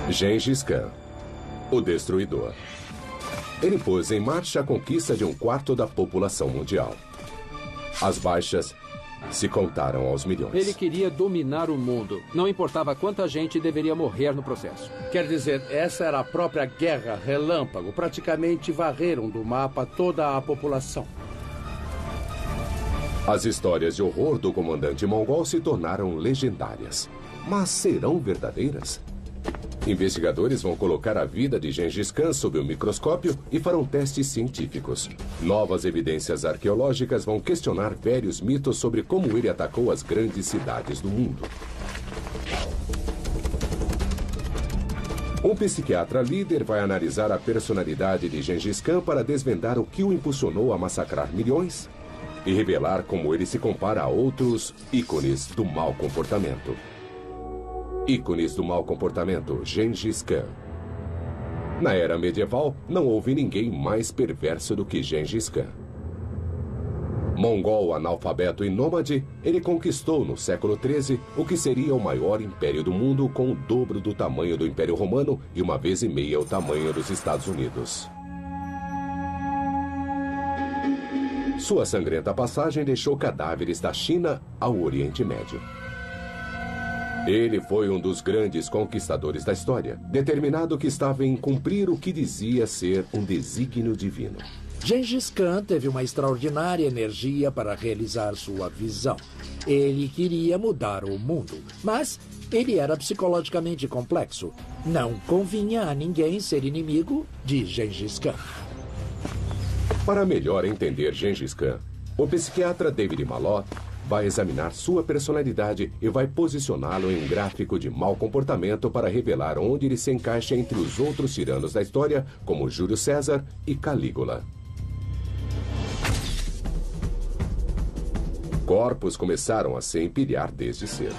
Gengis Khan, o Destruidor. Ele pôs em marcha a conquista de 1/4 da população mundial. As baixas se contaram aos milhões. Ele queria dominar o mundo. Não importava quanta gente deveria morrer no processo. Quer dizer, essa era a própria guerra relâmpago. Praticamente varreram do mapa toda a população. As histórias de horror do comandante mongol se tornaram legendárias. Mas serão verdadeiras? Investigadores vão colocar a vida de Gengis Khan sob o microscópio e farão testes científicos. Novas evidências arqueológicas vão questionar velhos mitos sobre como ele atacou as grandes cidades do mundo. Um psiquiatra líder vai analisar a personalidade de Gengis Khan para desvendar o que o impulsionou a massacrar milhões e revelar como ele se compara a outros ícones do mau comportamento. Ícones do mau comportamento, Gengis Khan. Na era medieval, não houve ninguém mais perverso do que Gengis Khan. Mongol, analfabeto e nômade, ele conquistou no século XIII o que seria o maior império do mundo, com o dobro do tamanho do Império Romano e 1,5 vezes o tamanho dos Estados Unidos. Sua sangrenta passagem deixou cadáveres da China ao Oriente Médio. Ele foi um dos grandes conquistadores da história, determinado que estava em cumprir o que dizia ser um desígnio divino. Gengis Khan teve uma extraordinária energia para realizar sua visão. Ele queria mudar o mundo, mas ele era psicologicamente complexo. Não convinha a ninguém ser inimigo de Gengis Khan. Para melhor entender Gengis Khan, o psiquiatra David Malott vai examinar sua personalidade e vai posicioná-lo em um gráfico de mau comportamento para revelar onde ele se encaixa entre os outros tiranos da história, como Júlio César e Calígula. Corpos começaram a se empilhar desde cedo.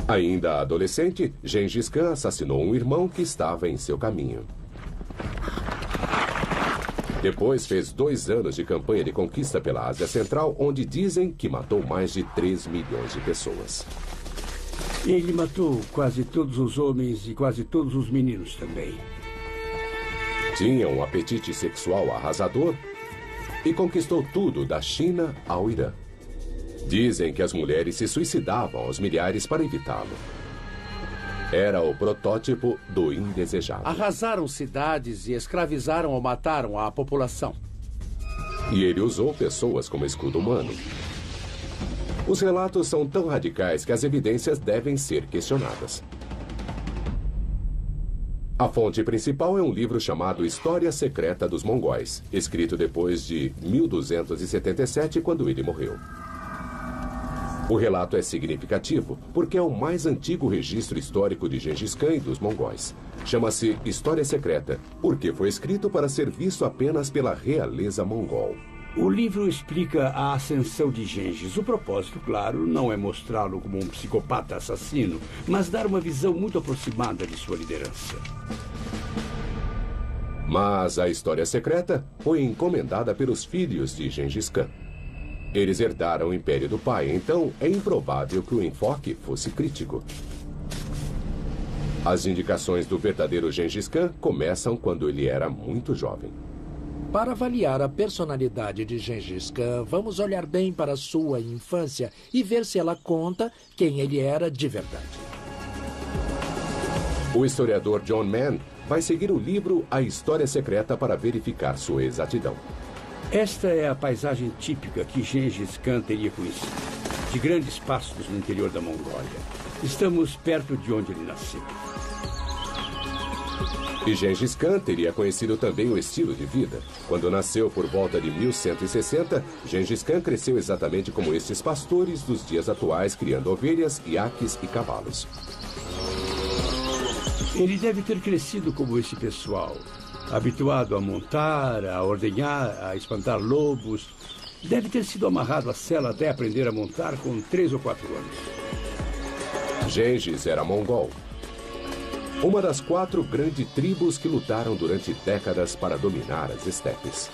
Ainda adolescente, Gengis Khan assassinou um irmão que estava em seu caminho. Depois fez 2 anos de campanha de conquista pela Ásia Central, onde dizem que matou mais de 3 milhões de pessoas. Ele matou quase todos os homens e quase todos os meninos também. Tinha um apetite sexual arrasador e conquistou tudo da China ao Irã. Dizem que as mulheres se suicidavam aos milhares para evitá-lo. Era o protótipo do indesejado. Arrasaram cidades e escravizaram ou mataram a população. E ele usou pessoas como escudo humano. Os relatos são tão radicais que as evidências devem ser questionadas. A fonte principal é um livro chamado História Secreta dos Mongóis, escrito depois de 1277, quando ele morreu. O relato é significativo porque é o mais antigo registro histórico de Gengis Khan e dos mongóis. Chama-se História Secreta, porque foi escrito para ser visto apenas pela realeza mongol. O livro explica a ascensão de Gengis. O propósito, claro, não é mostrá-lo como um psicopata assassino, mas dar uma visão muito aproximada de sua liderança. Mas a História Secreta foi encomendada pelos filhos de Gengis Khan. Eles herdaram o império do pai, então é improvável que o enfoque fosse crítico. As indicações do verdadeiro Gengis Khan começam quando ele era muito jovem. Para avaliar a personalidade de Gengis Khan, vamos olhar bem para sua infância e ver se ela conta quem ele era de verdade. O historiador John Mann vai seguir o livro A História Secreta para verificar sua exatidão. Esta é a paisagem típica que Gengis Khan teria conhecido, de grandes pastos no interior da Mongólia. Estamos perto de onde ele nasceu. E Gengis Khan teria conhecido também o estilo de vida. Quando nasceu por volta de 1160, Gengis Khan cresceu exatamente como estes pastores dos dias atuais, criando ovelhas, iaques e cavalos. Ele deve ter crescido como esse pessoal, habituado a montar, a ordenhar, a espantar lobos. Deve ter sido amarrado à sela até aprender a montar com 3 ou 4 anos. Gengis era mongol, uma das 4 grandes tribos que lutaram durante décadas para dominar as estepes.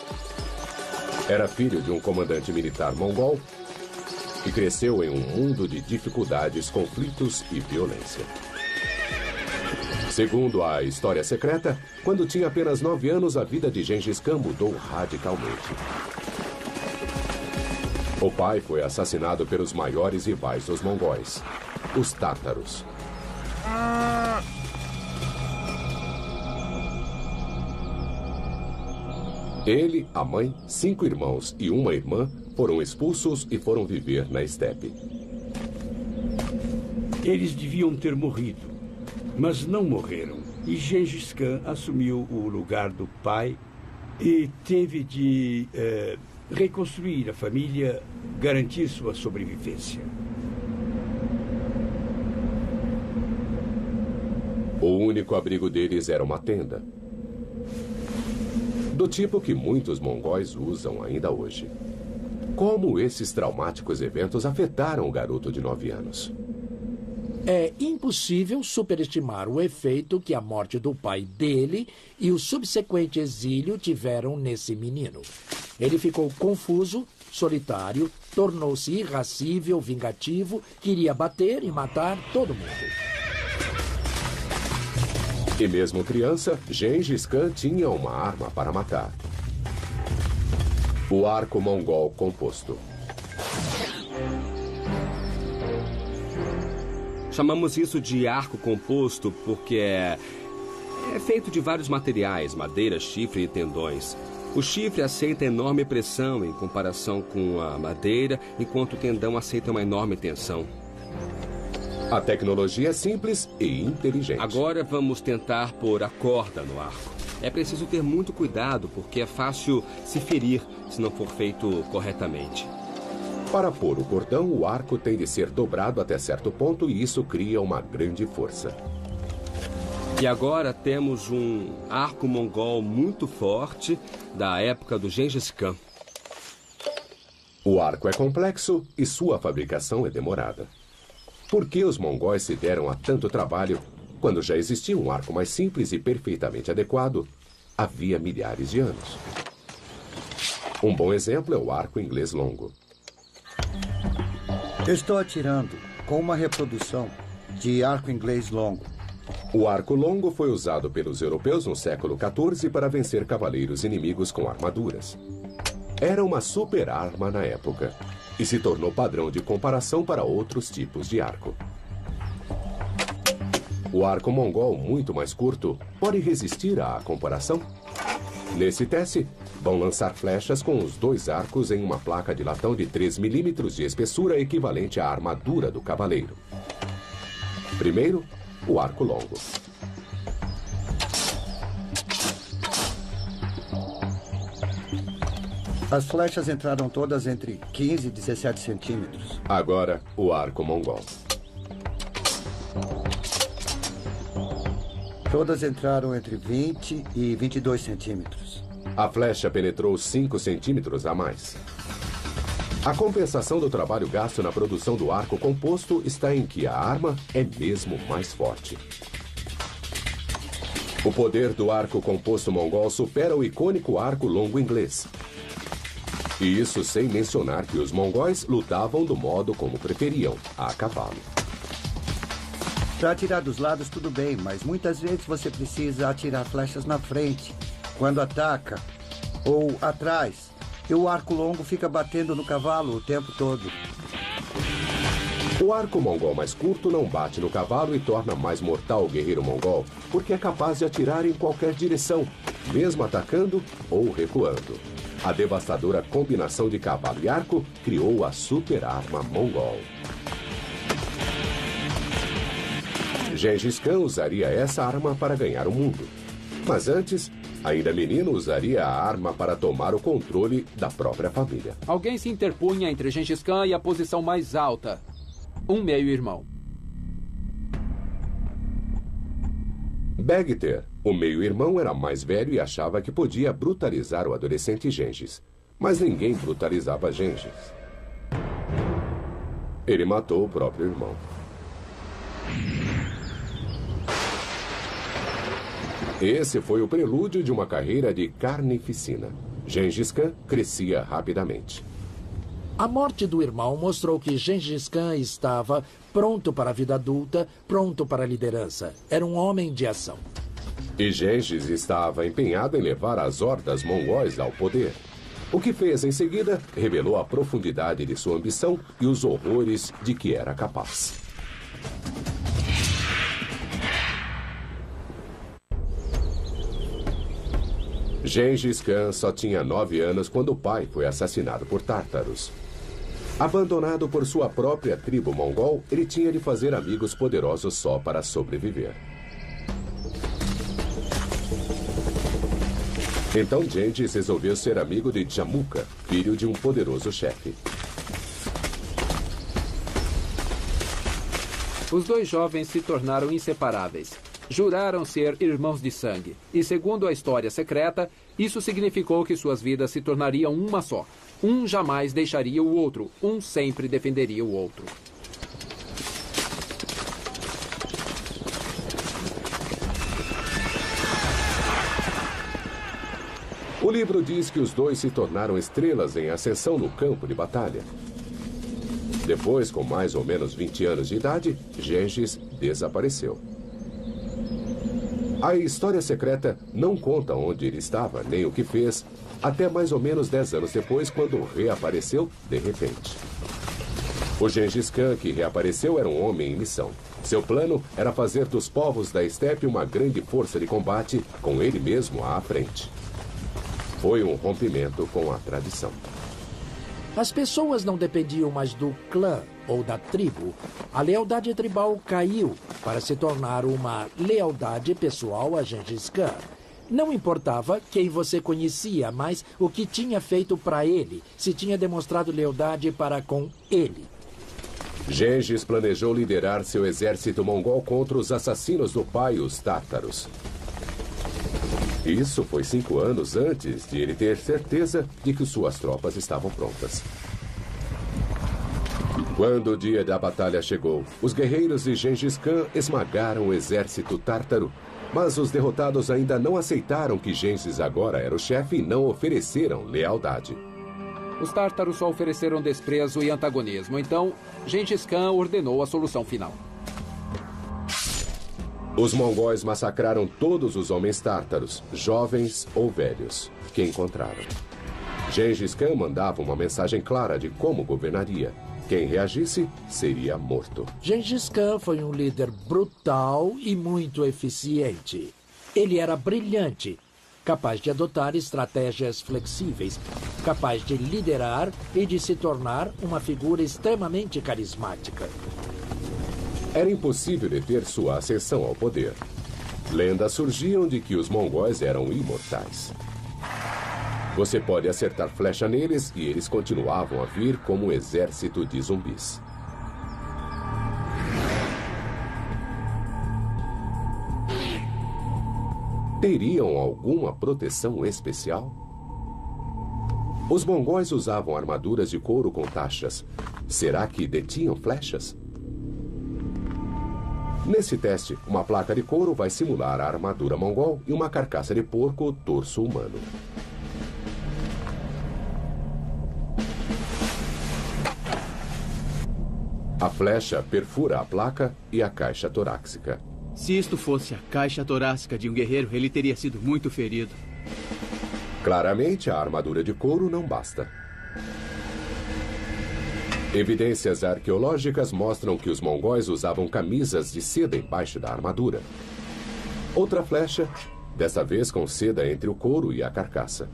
Era filho de um comandante militar mongol e cresceu em um mundo de dificuldades, conflitos e violência. Segundo a história secreta, quando tinha apenas 9 anos, a vida de Gengis Khan mudou radicalmente. O pai foi assassinado pelos maiores rivais dos mongóis, os tártaros. Ele, a mãe, 5 irmãos e uma irmã foram expulsos e foram viver na estepe. Eles deviam ter morrido, mas não morreram. E Gengis Khan assumiu o lugar do pai e teve de reconstruir a família, garantir sua sobrevivência. O único abrigo deles era uma tenda, do tipo que muitos mongóis usam ainda hoje. Como esses traumáticos eventos afetaram o garoto de 9 anos? É impossível superestimar o efeito que a morte do pai dele e o subsequente exílio tiveram nesse menino. Ele ficou confuso, solitário, tornou-se irascível, vingativo, queria bater e matar todo mundo. E mesmo criança, Gengis Khan tinha uma arma para matar. O arco mongol composto. Chamamos isso de arco composto porque é feito de vários materiais, madeira, chifre e tendões. O chifre aceita enorme pressão em comparação com a madeira, enquanto o tendão aceita uma enorme tensão. A tecnologia é simples e inteligente. Agora vamos tentar pôr a corda no arco. É preciso ter muito cuidado, porque é fácil se ferir se não for feito corretamente. Para pôr o cordão, o arco tem de ser dobrado até certo ponto e isso cria uma grande força. E agora temos um arco mongol muito forte da época do Gengis Khan. O arco é complexo e sua fabricação é demorada. Por que os mongóis se deram a tanto trabalho quando já existia um arco mais simples e perfeitamente adequado havia milhares de anos? Um bom exemplo é o arco inglês longo. Estou atirando com uma reprodução de arco inglês longo. O arco longo foi usado pelos europeus no século XIV para vencer cavaleiros inimigos com armaduras. Era uma super arma na época e se tornou padrão de comparação para outros tipos de arco. O arco mongol, muito mais curto, pode resistir à comparação? Nesse teste, vão lançar flechas com os 2 arcos em uma placa de latão de 3 milímetros de espessura, equivalente à armadura do cavaleiro. Primeiro, o arco longo. As flechas entraram todas entre 15 e 17 centímetros. Agora, o arco mongol. Todas entraram entre 20 e 22 centímetros. A flecha penetrou 5 centímetros a mais. A compensação do trabalho gasto na produção do arco composto está em que a arma é mesmo mais forte. O poder do arco composto mongol supera o icônico arco longo inglês. E isso sem mencionar que os mongóis lutavam do modo como preferiam, a cavalo. Para atirar dos lados tudo bem, mas muitas vezes você precisa atirar flechas na frente, quando ataca, ou atrás. E o arco longo fica batendo no cavalo o tempo todo. O arco mongol mais curto não bate no cavalo e torna mais mortal o guerreiro mongol, porque é capaz de atirar em qualquer direção, mesmo atacando ou recuando. A devastadora combinação de cavalo e arco criou a super arma mongol. Gengis Khan usaria essa arma para ganhar o mundo. Mas antes, ainda menino, usaria a arma para tomar o controle da própria família. Alguém se interpunha entre Gengis Khan e a posição mais alta. Um meio-irmão. Bagter, o meio-irmão, era mais velho e achava que podia brutalizar o adolescente Gengis. Mas ninguém brutalizava Gengis. Ele matou o próprio irmão. Esse foi o prelúdio de uma carreira de carnificina. Gengis Khan crescia rapidamente. A morte do irmão mostrou que Gengis Khan estava pronto para a vida adulta, pronto para a liderança. Era um homem de ação. E Gengis estava empenhado em levar as hordas mongóis ao poder. O que fez em seguida revelou a profundidade de sua ambição e os horrores de que era capaz. Gengis Khan só tinha 9 anos quando o pai foi assassinado por tártaros. Abandonado por sua própria tribo mongol, ele tinha de fazer amigos poderosos só para sobreviver. Então Gengis resolveu ser amigo de Jamuka, filho de um poderoso chefe. Os dois jovens se tornaram inseparáveis. Juraram ser irmãos de sangue. E segundo a história secreta, isso significou que suas vidas se tornariam uma só. Um jamais deixaria o outro. Um sempre defenderia o outro. O livro diz que os dois se tornaram estrelas em ascensão no campo de batalha. Depois, com mais ou menos 20 anos de idade, Gengis desapareceu. A história secreta não conta onde ele estava, nem o que fez, até mais ou menos 10 anos depois, quando reapareceu de repente. O Gengis Khan que reapareceu era um homem em missão. Seu plano era fazer dos povos da estepe uma grande força de combate, com ele mesmo à frente. Foi um rompimento com a tradição. As pessoas não dependiam mais do clã ou da tribo. A lealdade tribal caiu para se tornar uma lealdade pessoal a Gengis Khan. Não importava quem você conhecia, mas o que tinha feito para ele, se tinha demonstrado lealdade para com ele. Gengis planejou liderar seu exército mongol contra os assassinos do pai, os tártaros. Isso foi 5 anos antes de ele ter certeza de que suas tropas estavam prontas. Quando o dia da batalha chegou, os guerreiros de Gengis Khan esmagaram o exército tártaro, mas os derrotados ainda não aceitaram que Gengis agora era o chefe e não ofereceram lealdade. Os tártaros só ofereceram desprezo e antagonismo, então Gengis Khan ordenou a solução final. Os mongóis massacraram todos os homens tártaros, jovens ou velhos, que encontraram. Gengis Khan mandava uma mensagem clara de como governaria. Quem reagisse seria morto. Gengis Khan foi um líder brutal e muito eficiente. Ele era brilhante, capaz de adotar estratégias flexíveis, capaz de liderar e de se tornar uma figura extremamente carismática. Era impossível deter sua ascensão ao poder. Lendas surgiam de que os mongóis eram imortais. Você pode acertar flecha neles e eles continuavam a vir como um exército de zumbis. Teriam alguma proteção especial? Os mongóis usavam armaduras de couro com taxas. Será que detinham flechas? Nesse teste, uma placa de couro vai simular a armadura mongol e uma carcaça de porco, torso humano. A flecha perfura a placa e a caixa torácica. Se isto fosse a caixa torácica de um guerreiro, ele teria sido muito ferido. Claramente, a armadura de couro não basta. Evidências arqueológicas mostram que os mongóis usavam camisas de seda embaixo da armadura. Outra flecha, dessa vez com seda entre o couro e a carcaça.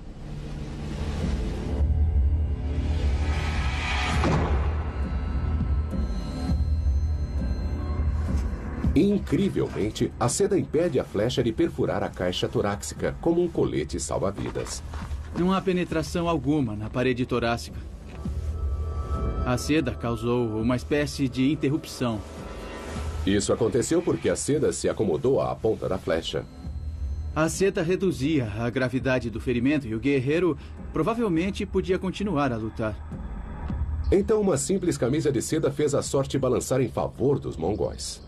Incrivelmente, a seda impede a flecha de perfurar a caixa torácica como um colete salva-vidas. Não há penetração alguma na parede torácica. A seda causou uma espécie de interrupção. Isso aconteceu porque a seda se acomodou à ponta da flecha. A seda reduzia a gravidade do ferimento e o guerreiro provavelmente podia continuar a lutar. Então uma simples camisa de seda fez a sorte balançar em favor dos mongóis.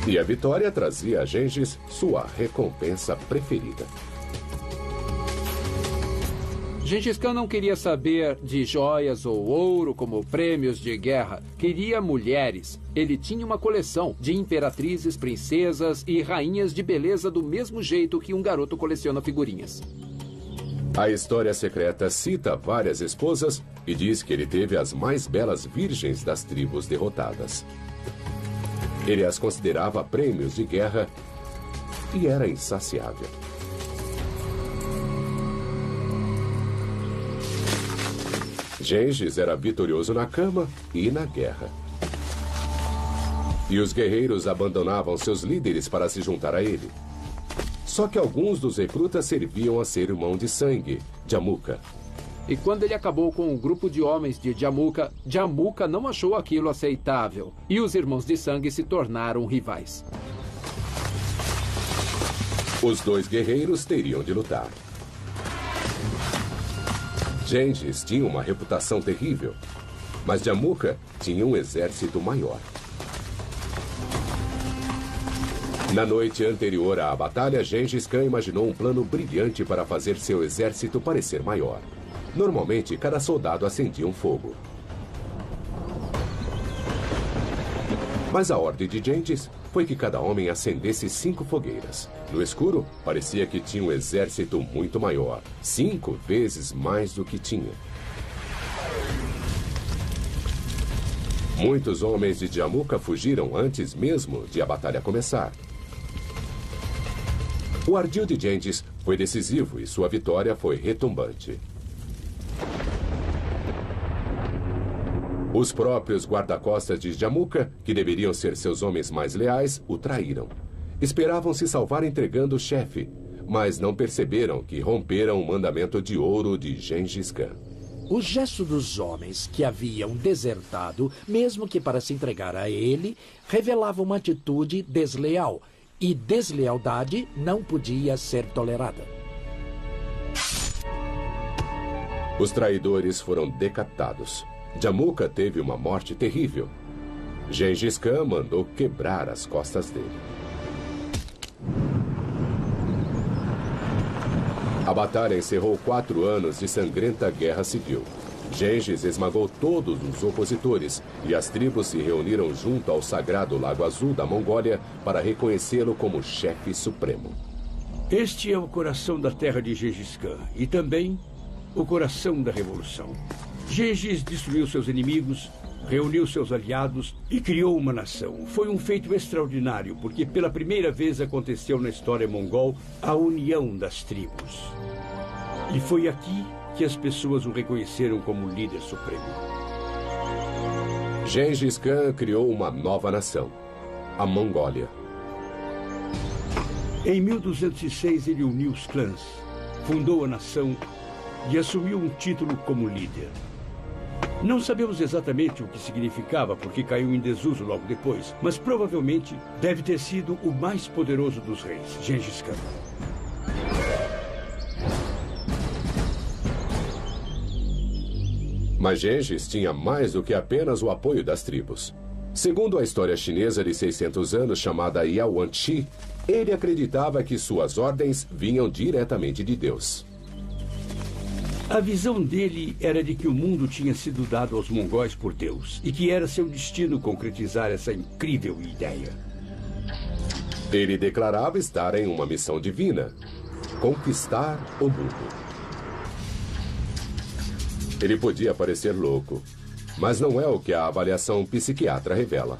E a vitória trazia a Gengis sua recompensa preferida. Gengis Khan não queria saber de joias ou ouro como prêmios de guerra. Queria mulheres. Ele tinha uma coleção de imperatrizes, princesas e rainhas de beleza do mesmo jeito que um garoto coleciona figurinhas. A história secreta cita várias esposas e diz que ele teve as mais belas virgens das tribos derrotadas. Ele as considerava prêmios de guerra e era insaciável. Gengis era vitorioso na cama e na guerra. E os guerreiros abandonavam seus líderes para se juntar a ele. Só que alguns dos recrutas serviam a ser irmão de sangue, Jamuka. E quando ele acabou com o grupo de homens de Jamuka, Jamuka não achou aquilo aceitável. E os irmãos de sangue se tornaram rivais. Os dois guerreiros teriam de lutar. Gengis tinha uma reputação terrível, mas Jamuka tinha um exército maior. Na noite anterior à batalha, Gengis Khan imaginou um plano brilhante para fazer seu exército parecer maior. Normalmente, cada soldado acendia um fogo. Mas a ordem de Gengis foi que cada homem acendesse 5 fogueiras. No escuro, parecia que tinha um exército muito maior, 5 vezes mais do que tinha. Muitos homens de Jamuka fugiram antes mesmo de a batalha começar. O ardil de Gengis foi decisivo e sua vitória foi retumbante. Os próprios guarda-costas de Jamuka, que deveriam ser seus homens mais leais, o traíram. Esperavam se salvar entregando o chefe, mas não perceberam que romperam o mandamento de ouro de Gengis Khan. O gesto dos homens que haviam desertado, mesmo que para se entregar a ele, revelava uma atitude desleal. E deslealdade não podia ser tolerada. Os traidores foram decapitados. Jamuka teve uma morte terrível. Gengis Khan mandou quebrar as costas dele. A batalha encerrou 4 anos de sangrenta guerra civil. Gengis esmagou todos os opositores e as tribos se reuniram junto ao sagrado Lago Azul da Mongólia para reconhecê-lo como chefe supremo. Este é o coração da terra de Gengis Khan e também o coração da revolução. Gengis destruiu seus inimigos, reuniu seus aliados e criou uma nação. Foi um feito extraordinário, porque pela primeira vez aconteceu na história mongol a união das tribos. E foi aqui que as pessoas o reconheceram como líder supremo. Gengis Khan criou uma nova nação, a Mongólia. Em 1206, ele uniu os clãs, fundou a nação e assumiu um título como líder. Não sabemos exatamente o que significava, porque caiu em desuso logo depois, mas provavelmente deve ter sido o mais poderoso dos reis, Gengis Khan. Mas Gengis tinha mais do que apenas o apoio das tribos. Segundo a história chinesa de 600 anos, chamada Yaoanshi, ele acreditava que suas ordens vinham diretamente de Deus. A visão dele era de que o mundo tinha sido dado aos mongóis por Deus e que era seu destino concretizar essa incrível ideia. Ele declarava estar em uma missão divina: conquistar o mundo. Ele podia parecer louco, mas não é o que a avaliação psiquiatra revela.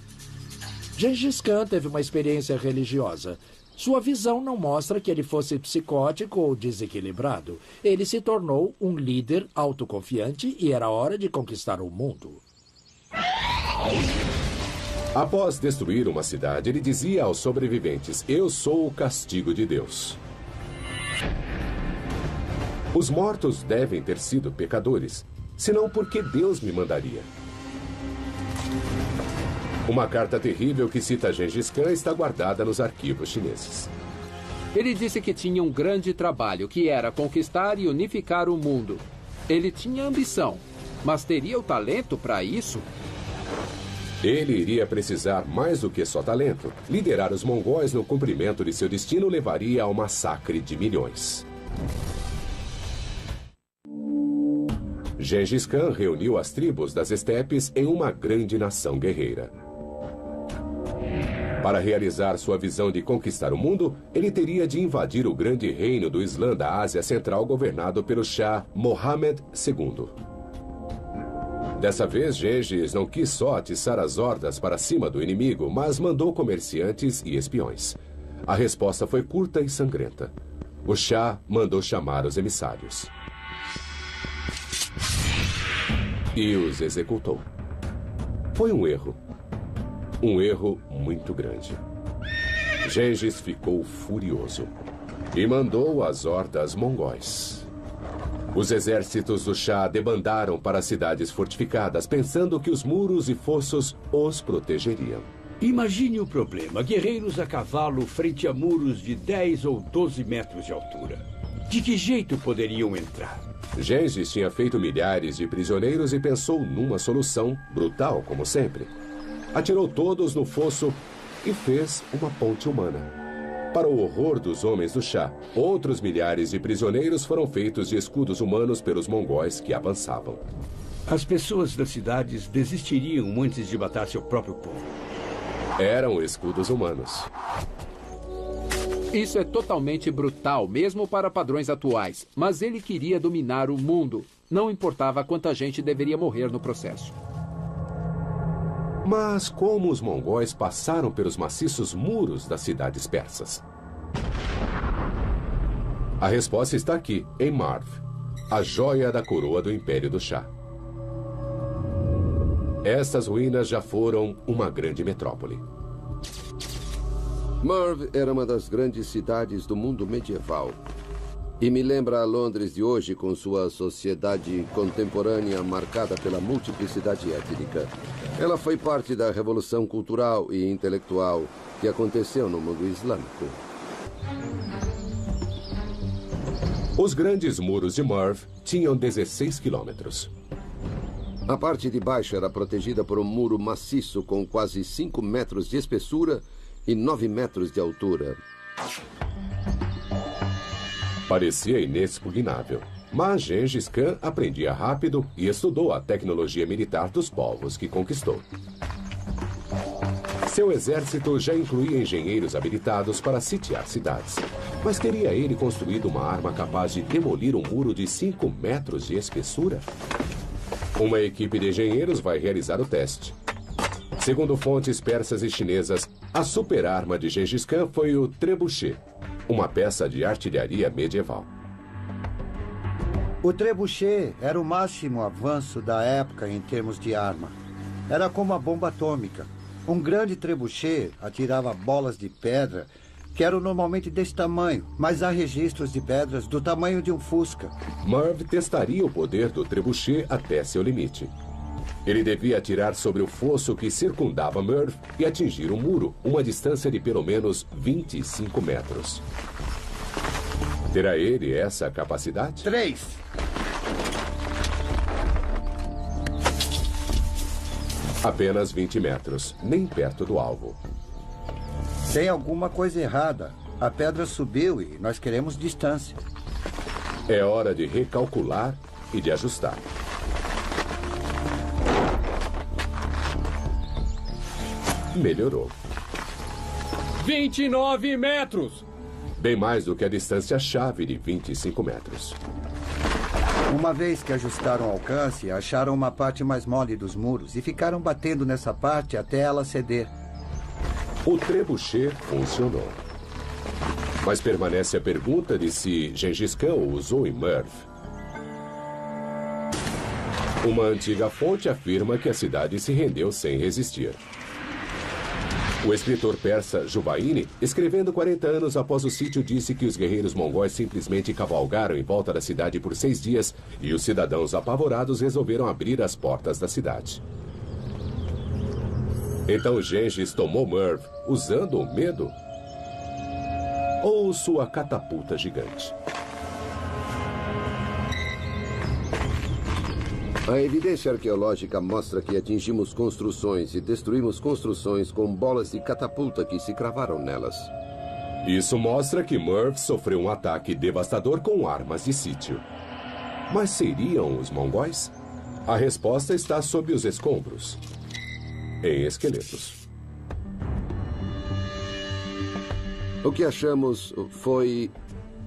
Gengis Khan teve uma experiência religiosa. Sua visão não mostra que ele fosse psicótico ou desequilibrado. Ele se tornou um líder autoconfiante e era hora de conquistar o mundo. Após destruir uma cidade, ele dizia aos sobreviventes: "Eu sou o castigo de Deus." Os mortos devem ter sido pecadores, senão porque Deus me mandaria. Uma carta terrível que cita Gengis Khan está guardada nos arquivos chineses. Ele disse que tinha um grande trabalho, que era conquistar e unificar o mundo. Ele tinha ambição, mas teria o talento para isso? Ele iria precisar mais do que só talento. Liderar os mongóis no cumprimento de seu destino levaria ao massacre de milhões. Gengis Khan reuniu as tribos das estepes em uma grande nação guerreira. Para realizar sua visão de conquistar o mundo, ele teria de invadir o grande reino do Islã da Ásia Central governado pelo Shah Mohammed II. Dessa vez, Gengis não quis só atiçar as hordas para cima do inimigo, mas mandou comerciantes e espiões. A resposta foi curta e sangrenta. O Shah mandou chamar os emissários e os executou. Foi um erro. Um erro muito grande. Gengis ficou furioso e mandou as hordas mongóis. Os exércitos do Shah debandaram para cidades fortificadas, pensando que os muros e fossos os protegeriam. Imagine o problema. Guerreiros a cavalo frente a muros de 10 ou 12 metros de altura. De que jeito poderiam entrar? Gengis tinha feito milhares de prisioneiros e pensou numa solução, brutal como sempre. Atirou todos no fosso e fez uma ponte humana. Para o horror dos homens do Shah, outros milhares de prisioneiros foram feitos de escudos humanos pelos mongóis que avançavam. As pessoas das cidades desistiriam antes de matar seu próprio povo. Eram escudos humanos. Isso é totalmente brutal, mesmo para padrões atuais. Mas ele queria dominar o mundo. Não importava quanta gente deveria morrer no processo. Mas como os mongóis passaram pelos maciços muros das cidades persas? A resposta está aqui, em Marv, a joia da coroa do Império do Shah. Estas ruínas já foram uma grande metrópole. Marv era uma das grandes cidades do mundo medieval. E me lembra a Londres de hoje, com sua sociedade contemporânea marcada pela multiplicidade étnica. Ela foi parte da revolução cultural e intelectual que aconteceu no mundo islâmico. Os grandes muros de Marv tinham 16 quilômetros. A parte de baixo era protegida por um muro maciço com quase 5 metros de espessura e 9 metros de altura. Parecia inexpugnável, mas Gengis Khan aprendia rápido e estudou a tecnologia militar dos povos que conquistou. Seu exército já incluía engenheiros habilitados para sitiar cidades. Mas teria ele construído uma arma capaz de demolir um muro de 5 metros de espessura? Uma equipe de engenheiros vai realizar o teste. Segundo fontes persas e chinesas, a super-arma de Gengis Khan foi o trebuchet, uma peça de artilharia medieval. O trebuchet era o máximo avanço da época em termos de arma. Era como a bomba atômica. Um grande trebuchet atirava bolas de pedra que eram normalmente desse tamanho, mas há registros de pedras do tamanho de um fusca. Marv testaria o poder do trebuchet até seu limite. Ele devia atirar sobre o fosso que circundava Marv e atingir o muro, uma distância de pelo menos 25 metros. Terá ele essa capacidade? 3. Apenas 20 metros, nem perto do alvo. Tem alguma coisa errada. A pedra subiu e nós queremos distância. É hora de recalcular e de ajustar. Melhorou. 29 metros! Bem mais do que a distância-chave de 25 metros. Uma vez que ajustaram o alcance, acharam uma parte mais mole dos muros e ficaram batendo nessa parte até ela ceder. O trebuchet funcionou. Mas permanece a pergunta de se Gengis Khan o usou em Marv. Uma antiga fonte afirma que a cidade se rendeu sem resistir. O escritor persa Jubaini, escrevendo 40 anos após o sítio, disse que os guerreiros mongóis simplesmente cavalgaram em volta da cidade por 6 dias e os cidadãos apavorados resolveram abrir as portas da cidade. Então Gengis tomou Marv usando o medo? Ou sua catapulta gigante? A evidência arqueológica mostra que atingimos construções e destruímos construções com bolas de catapulta que se cravaram nelas. Isso mostra que Marv sofreu um ataque devastador com armas de sítio. Mas seriam os mongóis? A resposta está sob os escombros, em esqueletos. O que achamos foi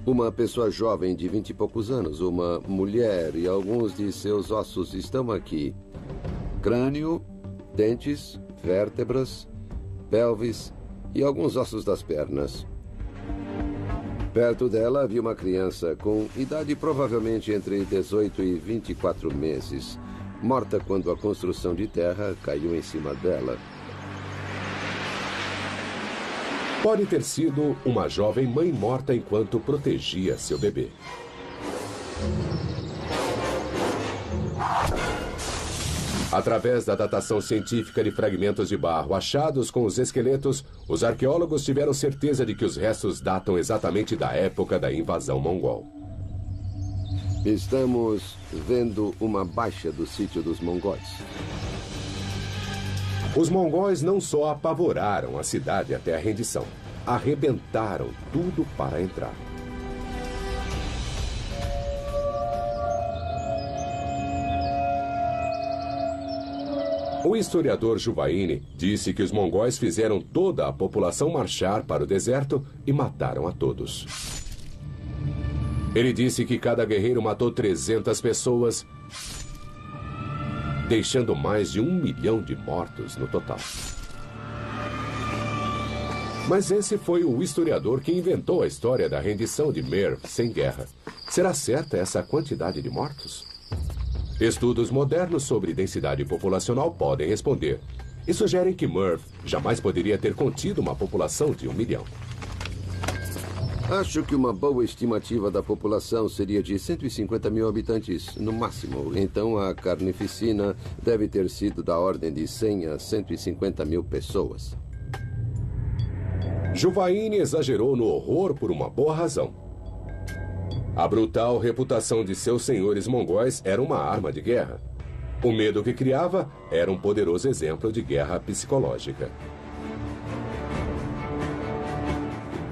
uma pessoa jovem de 20 e poucos anos, uma mulher, e alguns de seus ossos estão aqui. Crânio, dentes, vértebras, pelvis e alguns ossos das pernas. Perto dela havia uma criança com idade provavelmente entre 18 e 24 meses, morta quando a construção de terra caiu em cima dela. Pode ter sido uma jovem mãe morta enquanto protegia seu bebê. Através da datação científica de fragmentos de barro achados com os esqueletos, os arqueólogos tiveram certeza de que os restos datam exatamente da época da invasão mongol. Estamos vendo uma baixa do sítio dos mongóis. Os mongóis não só apavoraram a cidade até a rendição, arrebentaram tudo para entrar. O historiador Juvaini disse que os mongóis fizeram toda a população marchar para o deserto e mataram a todos. Ele disse que cada guerreiro matou 300 pessoas, deixando mais de 1 milhão de mortos no total. Mas esse foi o historiador que inventou a história da rendição de Merv sem guerra. Será certa essa quantidade de mortos? Estudos modernos sobre densidade populacional podem responder e sugerem que Merv jamais poderia ter contido uma população de 1 milhão. Acho que uma boa estimativa da população seria de 150 mil habitantes, no máximo. Então a carnificina deve ter sido da ordem de 100 a 150 mil pessoas. Juvaini exagerou no horror por uma boa razão. A brutal reputação de seus senhores mongóis era uma arma de guerra. O medo que criava era um poderoso exemplo de guerra psicológica.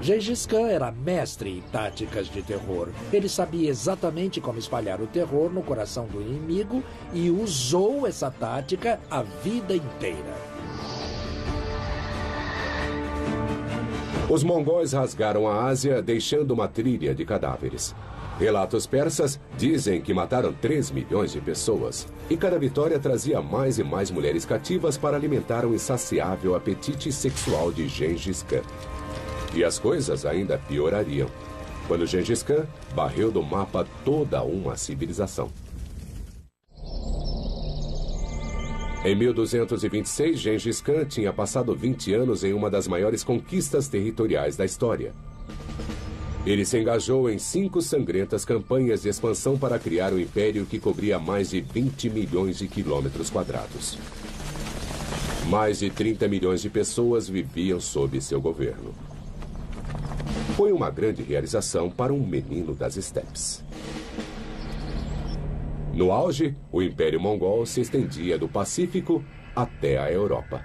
Gengis Khan era mestre em táticas de terror. Ele sabia exatamente como espalhar o terror no coração do inimigo e usou essa tática a vida inteira. Os mongóis rasgaram a Ásia, deixando uma trilha de cadáveres. Relatos persas dizem que mataram 3 milhões de pessoas, e cada vitória trazia mais e mais mulheres cativas para alimentar o insaciável apetite sexual de Gengis Khan. E as coisas ainda piorariam, quando Gengis Khan varreu do mapa toda uma civilização. Em 1226, Gengis Khan tinha passado 20 anos em uma das maiores conquistas territoriais da história. Ele se engajou em 5 sangrentas campanhas de expansão para criar um império que cobria mais de 20 milhões de quilômetros quadrados. Mais de 30 milhões de pessoas viviam sob seu governo. Foi uma grande realização para um menino das estepes. No auge, o Império Mongol se estendia do Pacífico até a Europa.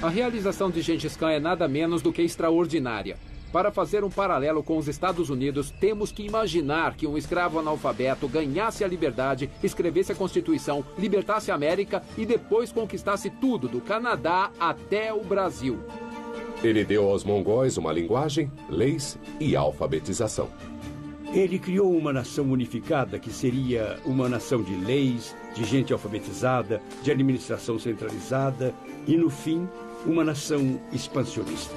A realização de Gengis Khan é nada menos do que extraordinária. Para fazer um paralelo com os Estados Unidos, temos que imaginar que um escravo analfabeto ganhasse a liberdade, escrevesse a Constituição, libertasse a América e depois conquistasse tudo, do Canadá até o Brasil. Ele deu aos mongóis uma linguagem, leis e alfabetização. Ele criou uma nação unificada que seria uma nação de leis, de gente alfabetizada, de administração centralizada e, no fim, uma nação expansionista.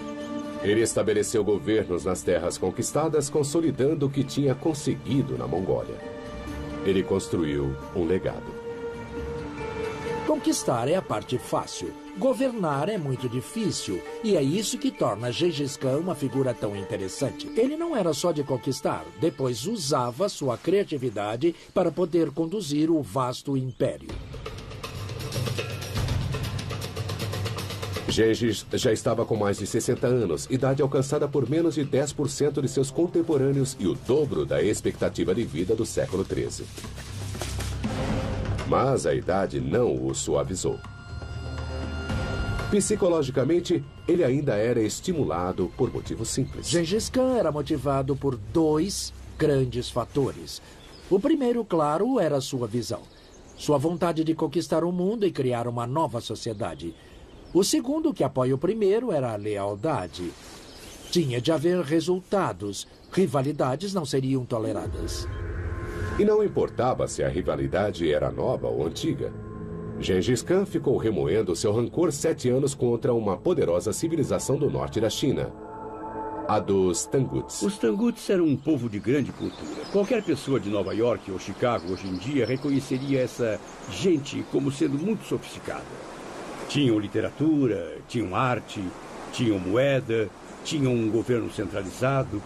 Ele estabeleceu governos nas terras conquistadas, consolidando o que tinha conseguido na Mongólia. Ele construiu um legado. Conquistar é a parte fácil. Governar é muito difícil. E é isso que torna Gengis Khan uma figura tão interessante. Ele não era só de conquistar, depois usava sua criatividade para poder conduzir o vasto império. Gengis já estava com mais de 60 anos, idade alcançada por menos de 10% de seus contemporâneos e o dobro da expectativa de vida do século XIII. Mas a idade não o suavizou. Psicologicamente, ele ainda era estimulado por motivos simples. Gengis Khan era motivado por 2 grandes fatores. O primeiro, claro, era sua visão. sua vontade de conquistar o mundo e criar uma nova sociedade. O segundo, que apoia o primeiro, era a lealdade. Tinha de haver resultados. Rivalidades não seriam toleradas. E não importava se a rivalidade era nova ou antiga. Gengis Khan ficou remoendo seu rancor 7 anos contra uma poderosa civilização do norte da China, a dos Tanguts. Os Tanguts eram um povo de grande cultura. Qualquer pessoa de Nova York ou Chicago hoje em dia reconheceria essa gente como sendo muito sofisticada. Tinham literatura, tinham arte, tinham moeda, tinham um governo centralizado,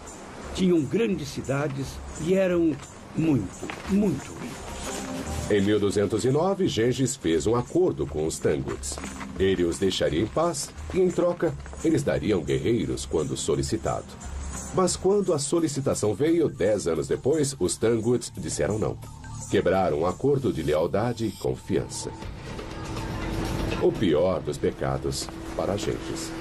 tinham grandes cidades e eram muito, muito ricos. Em 1209, Gengis fez um acordo com os Tanguts. Ele os deixaria em paz e, em troca, eles dariam guerreiros quando solicitado. Mas quando a solicitação veio, 10 anos depois, os Tanguts disseram não. Quebraram um acordo de lealdade e confiança. O pior dos pecados para Gengis.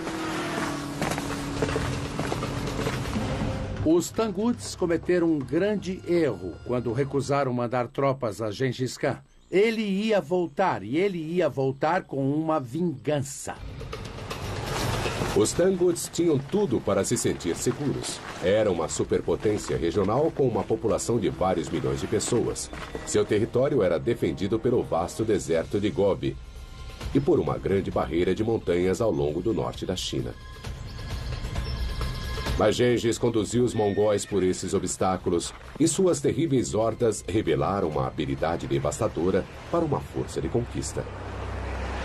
Os Tanguts cometeram um grande erro quando recusaram mandar tropas a Gengis Khan. Ele ia voltar, e ele ia voltar com uma vingança. Os Tanguts tinham tudo para se sentir seguros. Era uma superpotência regional com uma população de vários milhões de pessoas. Seu território era defendido pelo vasto deserto de Gobi e por uma grande barreira de montanhas ao longo do norte da China. Mas Gengis conduziu os mongóis por esses obstáculos e suas terríveis hordas revelaram uma habilidade devastadora para uma força de conquista: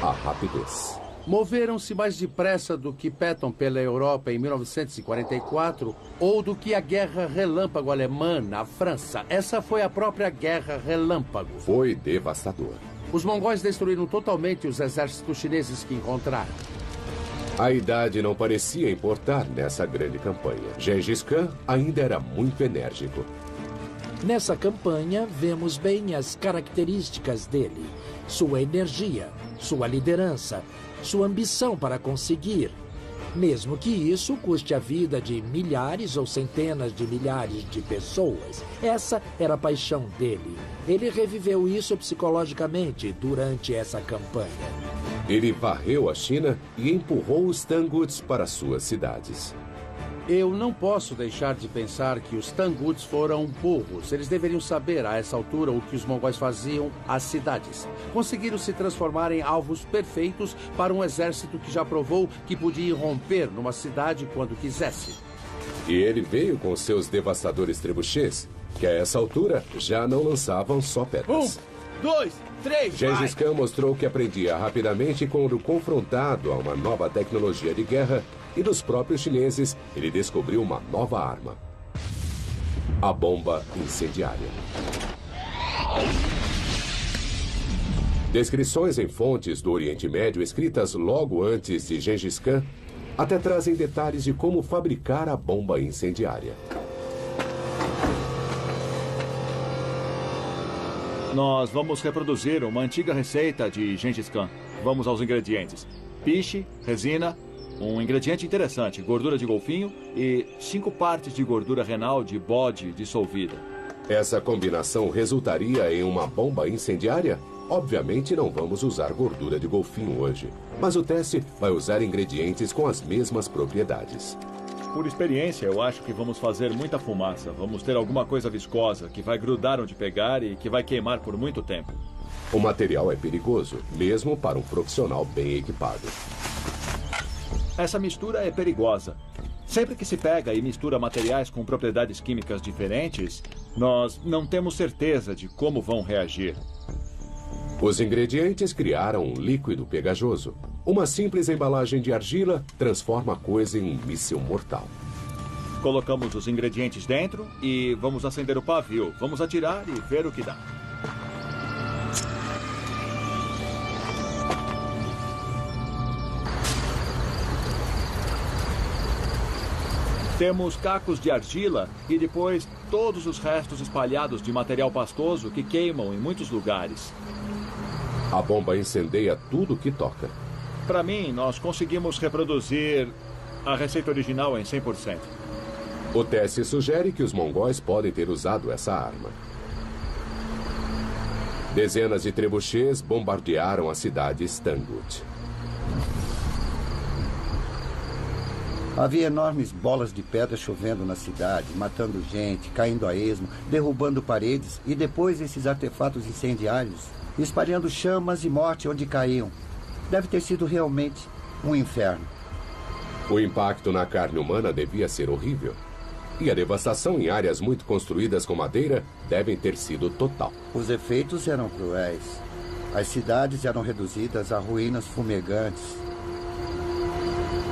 a rapidez. Moveram-se mais depressa do que Patton pela Europa em 1944 ou do que a Guerra Relâmpago Alemã na França. Essa foi a própria Guerra Relâmpago. Foi devastador. Os mongóis destruíram totalmente os exércitos chineses que encontraram. A idade não parecia importar nessa grande campanha. Gengis Khan ainda era muito enérgico. Nessa campanha, vemos bem as características dele. Sua energia, sua liderança, sua ambição para conseguir. Mesmo que isso custe a vida de milhares ou centenas de milhares de pessoas. Essa era a paixão dele. Ele reviveu isso psicologicamente durante essa campanha. Ele varreu a China e empurrou os Tanguts para suas cidades. Eu não posso deixar de pensar que os Tanguts foram burros. Eles deveriam saber, a essa altura, o que os mongóis faziam às cidades. Conseguiram se transformar em alvos perfeitos para um exército que já provou que podia irromper numa cidade quando quisesse. E ele veio com seus devastadores trebuchês, que a essa altura já não lançavam só pedras. 1, 2, 3, Gengis Khan mostrou que aprendia rapidamente quando confrontado a uma nova tecnologia de guerra, e dos próprios chineses, ele descobriu uma nova arma: a bomba incendiária. Descrições em fontes do Oriente Médio escritas logo antes de Gengis Khan até trazem detalhes de como fabricar a bomba incendiária. Nós vamos reproduzir uma antiga receita de Gengis Khan. Vamos aos ingredientes: piche, resina, um ingrediente interessante, gordura de golfinho e 5 partes de gordura renal de bode dissolvida. Essa combinação resultaria em uma bomba incendiária? Obviamente não vamos usar gordura de golfinho hoje, mas o teste vai usar ingredientes com as mesmas propriedades. Por experiência, eu acho que vamos fazer muita fumaça. Vamos ter alguma coisa viscosa que vai grudar onde pegar e que vai queimar por muito tempo. O material é perigoso, mesmo para um profissional bem equipado. Essa mistura é perigosa. Sempre que se pega e mistura materiais com propriedades químicas diferentes, nós não temos certeza de como vão reagir. Os ingredientes criaram um líquido pegajoso. Uma simples embalagem de argila transforma a coisa em um míssil mortal. Colocamos os ingredientes dentro e vamos acender o pavio. Vamos atirar e ver o que dá. Temos cacos de argila e depois todos os restos espalhados de material pastoso que queimam em muitos lugares. A bomba incendeia tudo que toca. Para mim, nós conseguimos reproduzir a receita original em 100%. O teste sugere que os mongóis podem ter usado essa arma. Dezenas de trebuchês bombardearam a cidade Stangut. Havia enormes bolas de pedra chovendo na cidade, matando gente, caindo a esmo, derrubando paredes e depois esses artefatos incendiários, espalhando chamas e morte onde caíam. Deve ter sido realmente um inferno. O impacto na carne humana devia ser horrível. E a devastação em áreas muito construídas com madeira devem ter sido total. Os efeitos eram cruéis. As cidades eram reduzidas a ruínas fumegantes.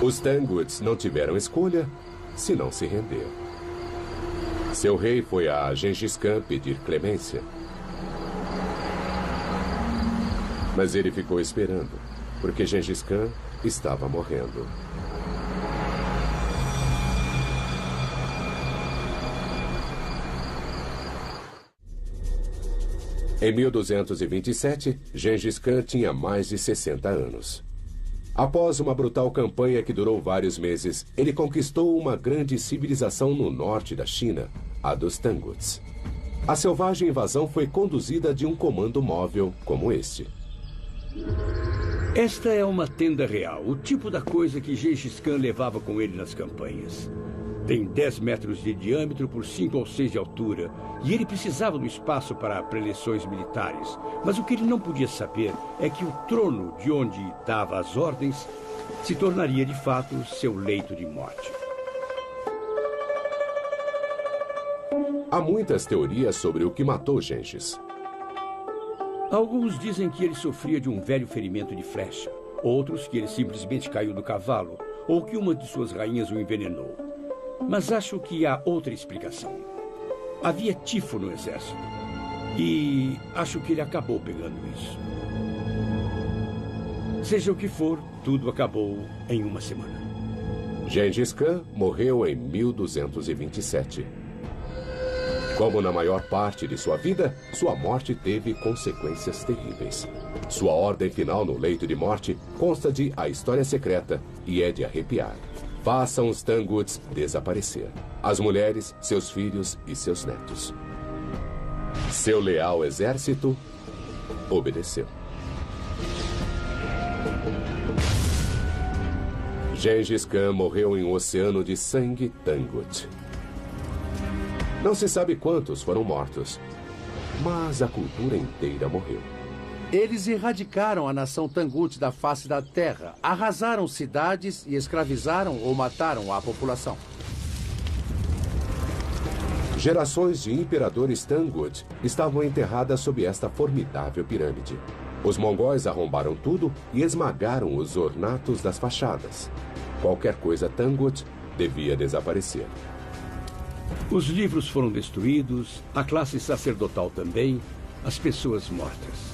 Os Tanguts não tiveram escolha senão se render. Seu rei foi a Gengis Khan pedir clemência. Mas ele ficou esperando, porque Gengis Khan estava morrendo. Em 1227, Gengis Khan tinha mais de 60 anos. Após uma brutal campanha que durou vários meses, ele conquistou uma grande civilização no norte da China, a dos Tanguts. A selvagem invasão foi conduzida de um comando móvel como este. Esta é uma tenda real, o tipo da coisa que Gengis Khan levava com ele nas campanhas. Tem 10 metros de diâmetro por 5 ou 6 de altura, e ele precisava do espaço para preleções militares. Mas o que ele não podia saber é que o trono de onde dava as ordens se tornaria de fato seu leito de morte. Há muitas teorias sobre o que matou Gengis. Alguns dizem que ele sofria de um velho ferimento de flecha. Outros que ele simplesmente caiu do cavalo, ou que uma de suas rainhas o envenenou. Mas acho que há outra explicação. Havia tifo no exército. E acho que ele acabou pegando isso. Seja o que for, tudo acabou em uma semana. Gengis Khan morreu em 1227. Como na maior parte de sua vida, sua morte teve consequências terríveis. Sua ordem final no leito de morte consta de A História Secreta e é de arrepiar. Façam os Tanguts desaparecer. As mulheres, seus filhos e seus netos. Seu leal exército obedeceu. Gengis Khan morreu em um oceano de sangue Tangut. Não se sabe quantos foram mortos, mas a cultura inteira morreu. Eles erradicaram a nação Tangut da face da terra, arrasaram cidades e escravizaram ou mataram a população. Gerações de imperadores Tangut estavam enterradas sob esta formidável pirâmide. Os mongóis arrombaram tudo e esmagaram os ornatos das fachadas. Qualquer coisa Tangut devia desaparecer. Os livros foram destruídos, a classe sacerdotal também, as pessoas mortas.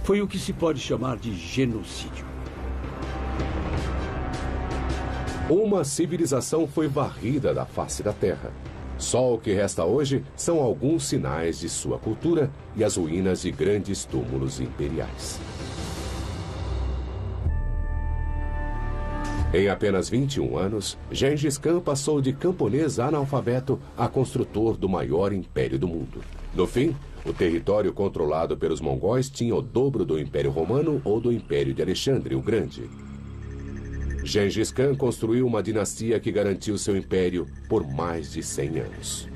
Foi o que se pode chamar de genocídio. Uma civilização foi varrida da face da terra. Só o que resta hoje são alguns sinais de sua cultura e as ruínas de grandes túmulos imperiais. Em apenas 21 anos, Gengis Khan passou de camponês analfabeto a construtor do maior império do mundo. No fim, o território controlado pelos mongóis tinha o dobro do Império Romano ou do Império de Alexandre o Grande. Gengis Khan construiu uma dinastia que garantiu seu império por mais de 100 anos.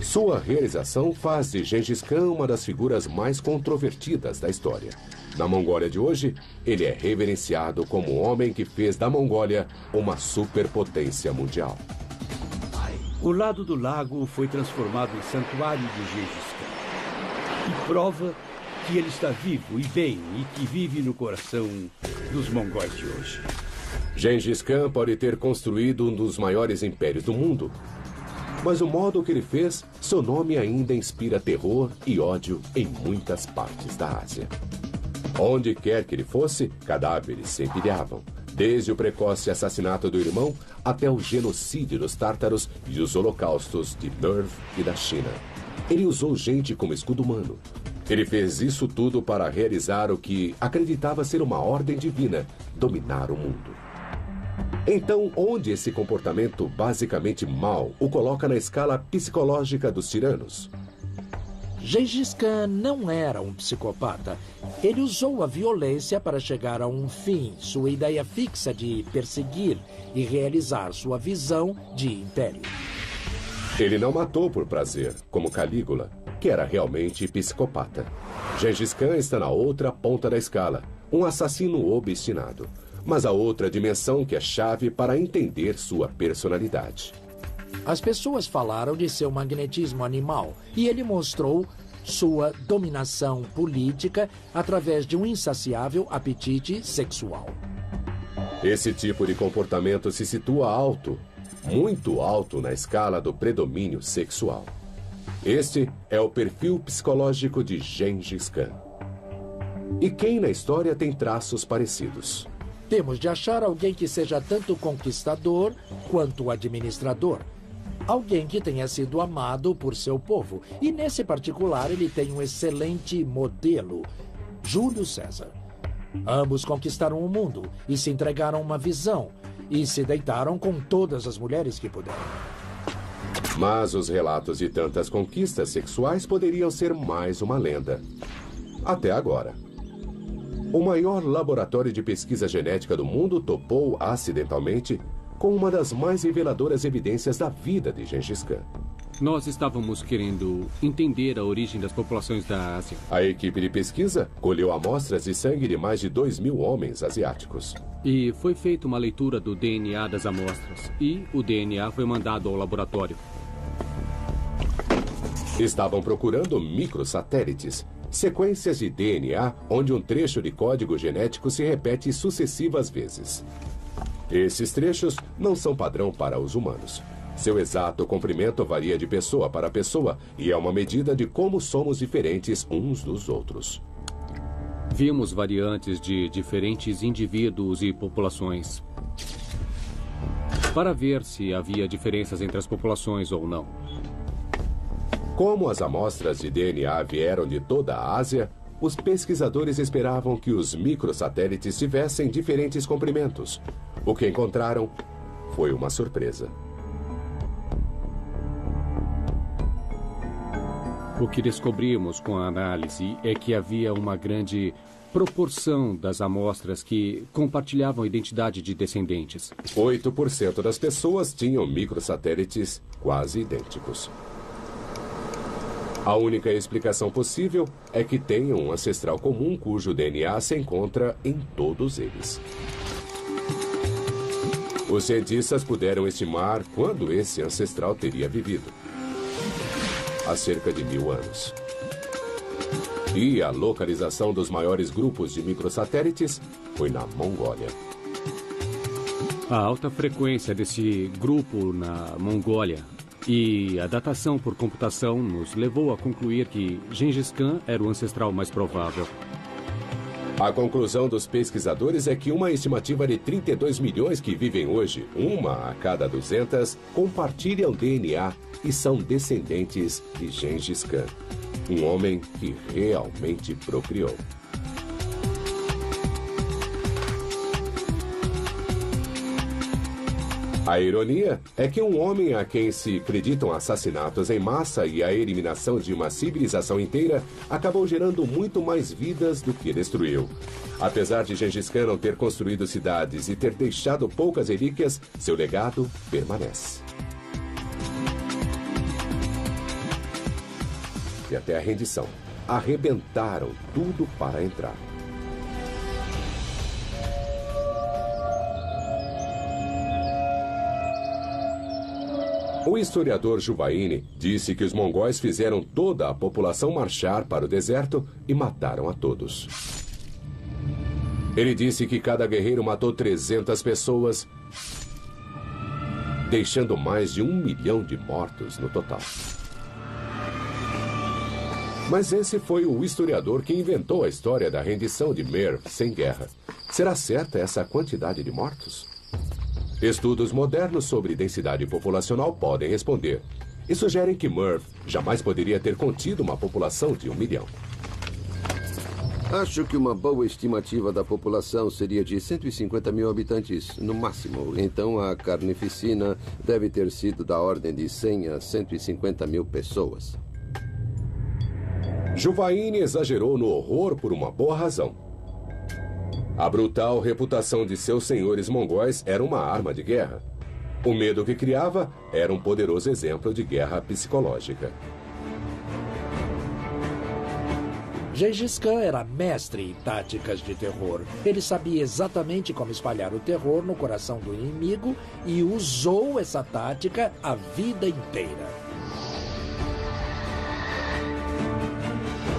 Sua realização faz de Gengis Khan uma das figuras mais controvertidas da história. Na Mongólia de hoje, ele é reverenciado como o homem que fez da Mongólia uma superpotência mundial. O lado do lago foi transformado em santuário de Gengis Khan. E prova que ele está vivo e bem e que vive no coração dos mongóis de hoje. Gengis Khan pode ter construído um dos maiores impérios do mundo, mas o modo que ele fez, seu nome ainda inspira terror e ódio em muitas partes da Ásia. Onde quer que ele fosse, cadáveres se empilhavam, desde o precoce assassinato do irmão até o genocídio dos tártaros e os holocaustos de Merv e da China. Ele usou gente como escudo humano. Ele fez isso tudo para realizar o que acreditava ser uma ordem divina, dominar o mundo. Então, onde esse comportamento basicamente mau o coloca na escala psicológica dos tiranos? Gengis Khan não era um psicopata. Ele usou a violência para chegar a um fim, sua ideia fixa de perseguir e realizar sua visão de império. Ele não matou por prazer, como Calígula, que era realmente psicopata. Gengis Khan está na outra ponta da escala, um assassino obstinado. Mas há outra dimensão que é chave para entender sua personalidade. As pessoas falaram de seu magnetismo animal e ele mostrou sua dominação política através de um insaciável apetite sexual. Esse tipo de comportamento se situa alto, muito alto na escala do predomínio sexual. Este é o perfil psicológico de Gengis Khan. E quem na história tem traços parecidos? Temos de achar alguém que seja tanto conquistador quanto administrador. Alguém que tenha sido amado por seu povo. E nesse particular ele tem um excelente modelo, Júlio César. Ambos conquistaram o mundo e se entregaram uma visão. E se deitaram com todas as mulheres que puderam. Mas os relatos de tantas conquistas sexuais poderiam ser mais uma lenda. Até agora. O maior laboratório de pesquisa genética do mundo topou acidentalmente com uma das mais reveladoras evidências da vida de Gengis Khan. Nós estávamos querendo entender a origem das populações da Ásia. A equipe de pesquisa colheu amostras de sangue de mais de 2.000 homens asiáticos. E foi feita uma leitura do DNA das amostras. E o DNA foi mandado ao laboratório. Estavam procurando microsatélites, sequências de DNA onde um trecho de código genético se repete sucessivas vezes. Esses trechos não são padrão para os humanos. Seu exato comprimento varia de pessoa para pessoa e é uma medida de como somos diferentes uns dos outros. Vimos variantes de diferentes indivíduos e populações para ver se havia diferenças entre as populações ou não. Como as amostras de DNA vieram de toda a Ásia, os pesquisadores esperavam que os microsatélites tivessem diferentes comprimentos. O que encontraram foi uma surpresa. O que descobrimos com a análise é que havia uma grande proporção das amostras que compartilhavam a identidade de descendentes. 8% das pessoas tinham microsatélites quase idênticos. A única explicação possível é que tenham um ancestral comum cujo DNA se encontra em todos eles. Os cientistas puderam estimar quando esse ancestral teria vivido. Há cerca de 1000 anos. E a localização dos maiores grupos de microsatélites foi na Mongólia. A alta frequência desse grupo na Mongólia e a datação por computação nos levou a concluir que Gengis Khan era o ancestral mais provável. A conclusão dos pesquisadores é que uma estimativa de 32 milhões que vivem hoje, uma a cada 200, compartilham DNA e são descendentes de Gengis Khan, um homem que realmente procriou. A ironia é que um homem a quem se acreditam assassinatos em massa e a eliminação de uma civilização inteira acabou gerando muito mais vidas do que destruiu. Apesar de Gengis Khan não ter construído cidades e ter deixado poucas relíquias, seu legado permanece. E até a rendição. Arrebentaram tudo para entrar. O historiador Juvaini disse que os mongóis fizeram toda a população marchar para o deserto e mataram a todos. Ele disse que cada guerreiro matou 300 pessoas, deixando mais de 1 milhão de mortos no total. Mas esse foi o historiador que inventou a história da rendição de Merv sem guerra. Será certa essa quantidade de mortos? Estudos modernos sobre densidade populacional podem responder e sugerem que Merv jamais poderia ter contido uma população de 1 milhão. Acho que uma boa estimativa da população seria de 150 mil habitantes, no máximo. Então a carnificina deve ter sido da ordem de 100 a 150 mil pessoas. Juvaini exagerou no horror por uma boa razão. A brutal reputação de seus senhores mongóis era uma arma de guerra. O medo que criava era um poderoso exemplo de guerra psicológica. Gengis Khan era mestre em táticas de terror. Ele sabia exatamente como espalhar o terror no coração do inimigo e usou essa tática a vida inteira.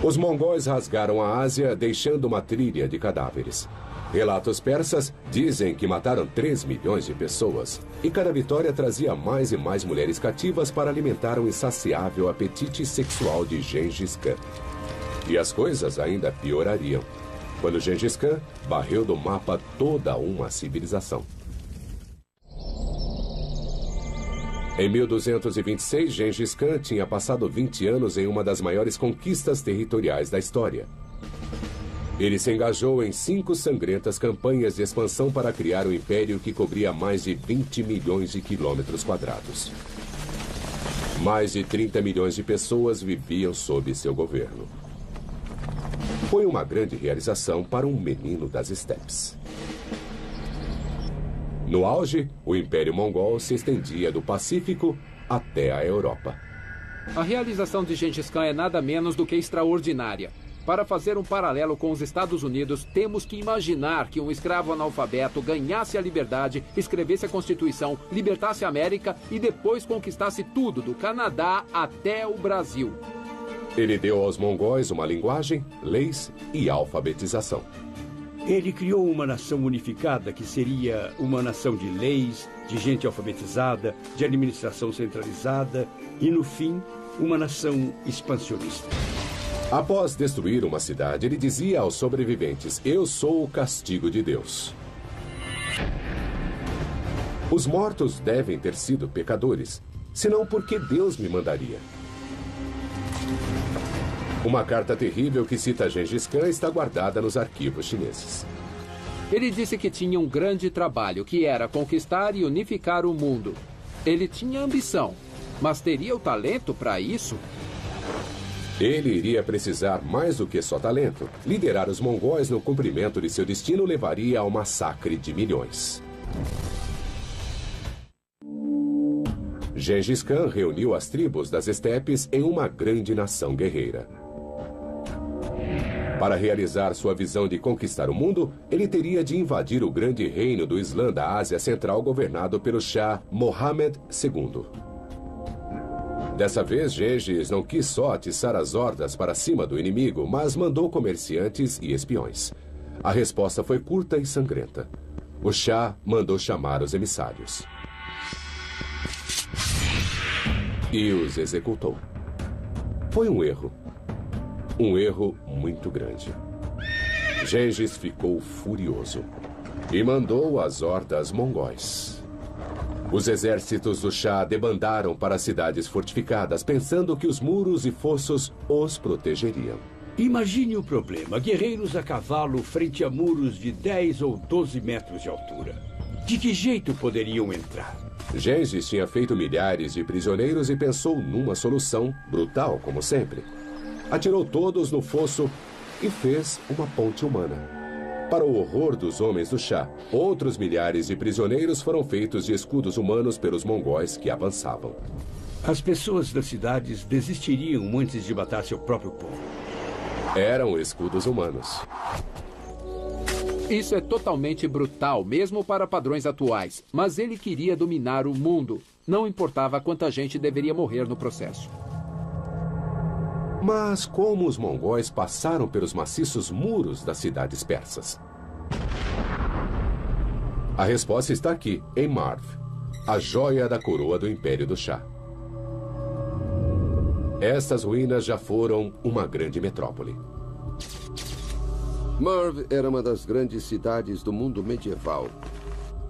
Os mongóis rasgaram a Ásia, deixando uma trilha de cadáveres. Relatos persas dizem que mataram 3 milhões de pessoas, e cada vitória trazia mais e mais mulheres cativas para alimentar o insaciável apetite sexual de Gengis Khan. E as coisas ainda piorariam, quando Gengis Khan varreu do mapa toda uma civilização. Em 1226, Gengis Khan tinha passado 20 anos em uma das maiores conquistas territoriais da história. Ele se engajou em 5 sangrentas campanhas de expansão para criar um império que cobria mais de 20 milhões de quilômetros quadrados. Mais de 30 milhões de pessoas viviam sob seu governo. Foi uma grande realização para um menino das estepes. No auge, o Império Mongol se estendia do Pacífico até a Europa. A realização de Gengis Khan é nada menos do que extraordinária. Para fazer um paralelo com os Estados Unidos, temos que imaginar que um escravo analfabeto ganhasse a liberdade, escrevesse a Constituição, libertasse a América e depois conquistasse tudo, do Canadá até o Brasil. Ele deu aos mongóis uma linguagem, leis e alfabetização. Ele criou uma nação unificada que seria uma nação de leis, de gente alfabetizada, de administração centralizada e, no fim, uma nação expansionista. Após destruir uma cidade, ele dizia aos sobreviventes: "Eu sou o castigo de Deus." Os mortos devem ter sido pecadores, senão porque Deus me mandaria. Uma carta terrível que cita Gengis Khan está guardada nos arquivos chineses. Ele disse que tinha um grande trabalho, que era conquistar e unificar o mundo. Ele tinha ambição, mas teria o talento para isso? Ele iria precisar mais do que só talento. Liderar os mongóis no cumprimento de seu destino levaria ao massacre de milhões. Gengis Khan reuniu as tribos das estepes em uma grande nação guerreira. Para realizar sua visão de conquistar o mundo, ele teria de invadir o grande reino do Islã da Ásia Central governado pelo Shah Mohammed II. Dessa vez, Gengis não quis só atiçar as hordas para cima do inimigo, mas mandou comerciantes e espiões. A resposta foi curta e sangrenta. O Shah mandou chamar os emissários e os executou. Foi um erro. Um erro muito grande. Gengis ficou furioso e mandou as hordas mongóis. Os exércitos do Shah debandaram para cidades fortificadas, pensando que os muros e fossos os protegeriam. Imagine o problema: guerreiros a cavalo frente a muros de 10 ou 12 metros de altura. De que jeito poderiam entrar? Gengis tinha feito milhares de prisioneiros e pensou numa solução, brutal como sempre. Atirou todos no fosso e fez uma ponte humana. Para o horror dos homens do Shah, outros milhares de prisioneiros foram feitos de escudos humanos pelos mongóis que avançavam. As pessoas das cidades desistiriam antes de matar seu próprio povo. Eram escudos humanos. Isso é totalmente brutal, mesmo para padrões atuais. Mas ele queria dominar o mundo. Não importava quanta gente deveria morrer no processo. Mas como os mongóis passaram pelos maciços muros das cidades persas? A resposta está aqui, em Marv, a joia da coroa do Império do Shah. Estas ruínas já foram uma grande metrópole. Marv era uma das grandes cidades do mundo medieval.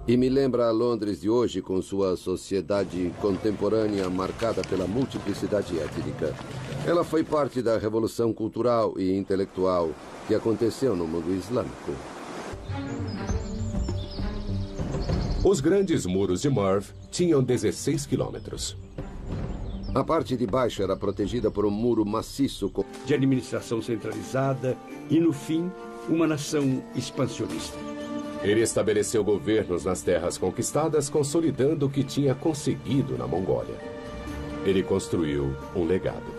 E me lembra a Londres de hoje, com sua sociedade contemporânea marcada pela multiplicidade étnica. Ela foi parte da revolução cultural e intelectual que aconteceu no mundo islâmico. Os grandes muros de Marv tinham 16 quilômetros. A parte de baixo era protegida por um muro maciço de administração centralizada e, no fim, uma nação expansionista. Ele estabeleceu governos nas terras conquistadas, consolidando o que tinha conseguido na Mongólia. Ele construiu um legado.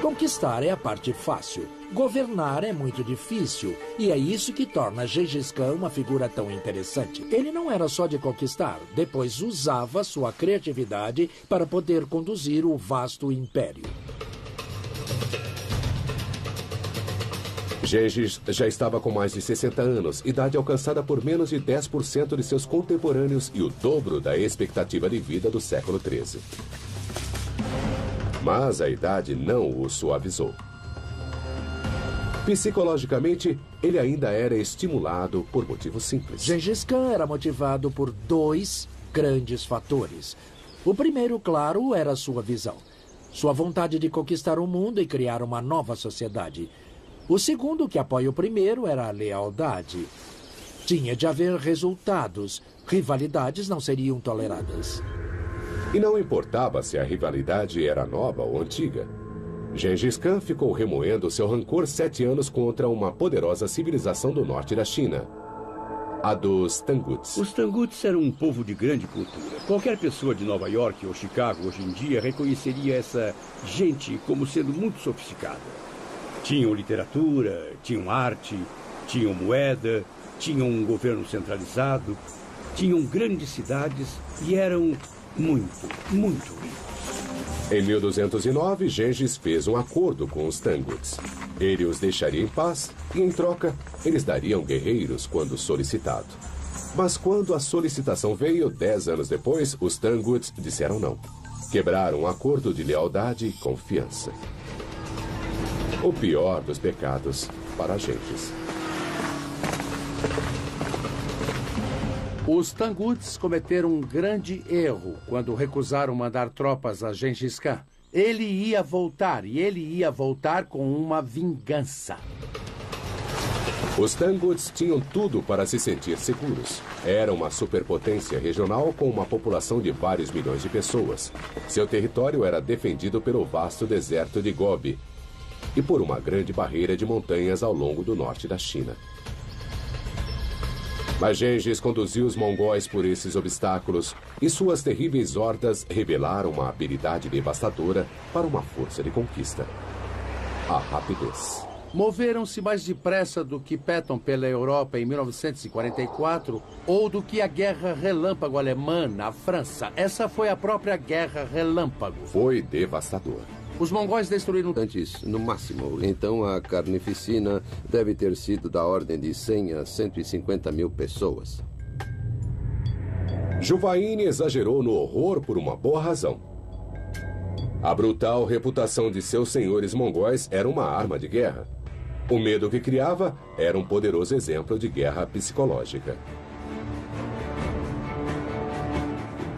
Conquistar é a parte fácil. Governar é muito difícil. E é isso que torna Gengis Khan uma figura tão interessante. Ele não era só de conquistar, depois usava sua criatividade para poder conduzir o vasto império. Gengis já estava com mais de 60 anos, idade alcançada por menos de 10% de seus contemporâneos e o dobro da expectativa de vida do século XIII. Mas a idade não o suavizou. Psicologicamente, ele ainda era estimulado por motivos simples. Gengis Khan era motivado por 2 grandes fatores. O primeiro, claro, era sua visão. Sua vontade de conquistar o mundo e criar uma nova sociedade. O segundo, que apoia o primeiro, era a lealdade. Tinha de haver resultados. Rivalidades não seriam toleradas. E não importava se a rivalidade era nova ou antiga. Gengis Khan ficou remoendo seu rancor 7 anos contra uma poderosa civilização do norte da China, a dos Tanguts. Os Tanguts eram um povo de grande cultura. Qualquer pessoa de Nova York ou Chicago hoje em dia reconheceria essa gente como sendo muito sofisticada. Tinham literatura, tinham arte, tinham moeda, tinham um governo centralizado, tinham grandes cidades e eram muito, muito ricos. Em 1209, Gengis fez um acordo com os Tanguts. Ele os deixaria em paz e, em troca, eles dariam guerreiros quando solicitado. Mas quando a solicitação veio, 10 anos depois, os Tanguts disseram não. Quebraram um acordo de lealdade e confiança. O pior dos pecados para Gengis. Os Tanguts cometeram um grande erro quando recusaram mandar tropas a Gengis Khan. Ele ia voltar, e ele ia voltar com uma vingança. Os Tanguts tinham tudo para se sentir seguros. Era uma superpotência regional com uma população de vários milhões de pessoas. Seu território era defendido pelo vasto deserto de Gobi e por uma grande barreira de montanhas ao longo do norte da China. Mas Gengis conduziu os mongóis por esses obstáculos e suas terríveis hordas revelaram uma habilidade devastadora para uma força de conquista: a rapidez. Moveram-se mais depressa do que Patton pela Europa em 1944 ou do que a Guerra Relâmpago Alemã na França. Essa foi a própria Guerra Relâmpago. Foi devastador. Os mongóis destruíram antes, no máximo. Então a carnificina deve ter sido da ordem de 100 a 150 mil pessoas. Juvaini exagerou no horror por uma boa razão. A brutal reputação de seus senhores mongóis era uma arma de guerra. O medo que criava era um poderoso exemplo de guerra psicológica.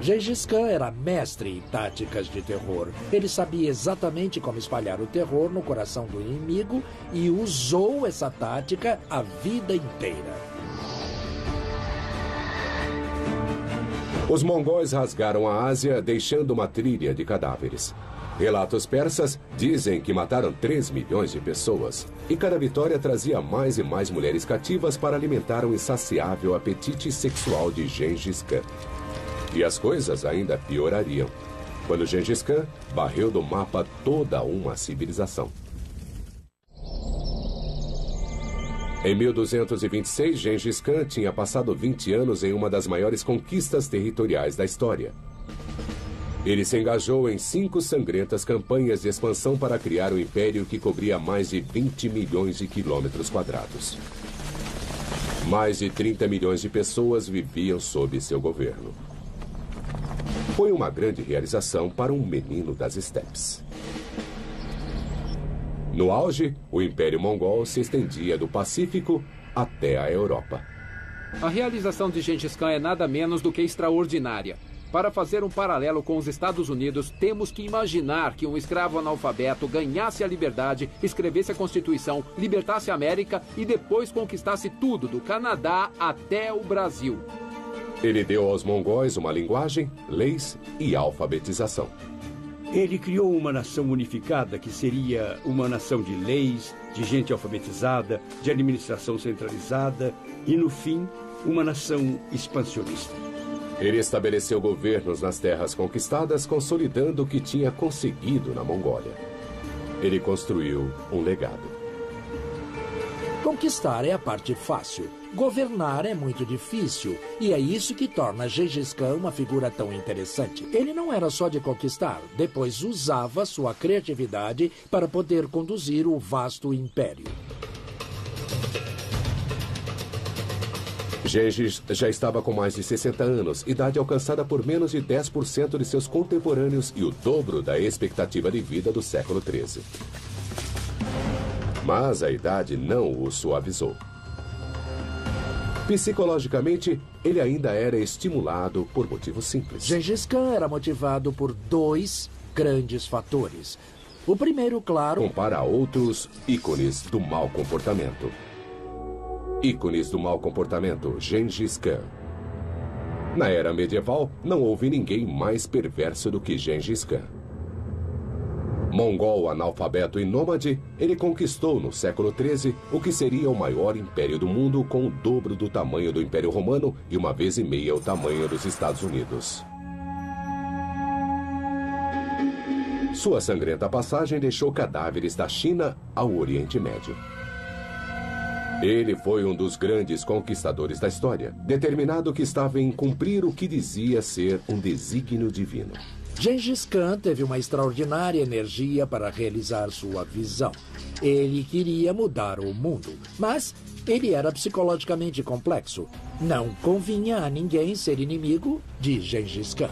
Gengis Khan era mestre em táticas de terror. Ele sabia exatamente como espalhar o terror no coração do inimigo e usou essa tática a vida inteira. Os mongóis rasgaram a Ásia, deixando uma trilha de cadáveres. Relatos persas dizem que mataram 3 milhões de pessoas. E cada vitória trazia mais e mais mulheres cativas para alimentar o insaciável apetite sexual de Gengis Khan. E as coisas ainda piorariam, quando Gengis Khan varreu do mapa toda uma civilização. Em 1226, Gengis Khan tinha passado 20 anos em uma das maiores conquistas territoriais da história. Ele se engajou em 5 sangrentas campanhas de expansão para criar um império que cobria mais de 20 milhões de quilômetros quadrados. Mais de 30 milhões de pessoas viviam sob seu governo. Foi uma grande realização para um menino das estepes. No auge, o Império Mongol se estendia do Pacífico até a Europa. A realização de Gengis Khan é nada menos do que extraordinária. Para fazer um paralelo com os Estados Unidos, temos que imaginar que um escravo analfabeto ganhasse a liberdade, escrevesse a Constituição, libertasse a América e depois conquistasse tudo, do Canadá até o Brasil. Ele deu aos mongóis uma linguagem, leis e alfabetização. Ele criou uma nação unificada que seria uma nação de leis, de gente alfabetizada, de administração centralizada e, no fim, uma nação expansionista. Ele estabeleceu governos nas terras conquistadas, consolidando o que tinha conseguido na Mongólia. Ele construiu um legado. Conquistar é a parte fácil. Governar é muito difícil. E é isso que torna Gengis Khan uma figura tão interessante. Ele não era só de conquistar, depois usava sua criatividade para poder conduzir o vasto império. Gengis já estava com mais de 60 anos, idade alcançada por menos de 10% de seus contemporâneos e o dobro da expectativa de vida do século XIII. Mas a idade não o suavizou. Psicologicamente, ele ainda era estimulado por motivos simples. Gengis Khan era motivado por 2 grandes fatores. O primeiro, claro... Compara a outros ícones do mau comportamento. Ícones do mau comportamento, Gengis Khan. Na era medieval, não houve ninguém mais perverso do que Gengis Khan. Mongol analfabeto e nômade, ele conquistou no século XIII o que seria o maior império do mundo, com o dobro do tamanho do Império Romano e 1,5 vezes o tamanho dos Estados Unidos. Sua sangrenta passagem deixou cadáveres da China ao Oriente Médio. Ele foi um dos grandes conquistadores da história, determinado que estava em cumprir o que dizia ser um desígnio divino. Gengis Khan teve uma extraordinária energia para realizar sua visão. Ele queria mudar o mundo, mas ele era psicologicamente complexo. Não convinha a ninguém ser inimigo de Gengis Khan.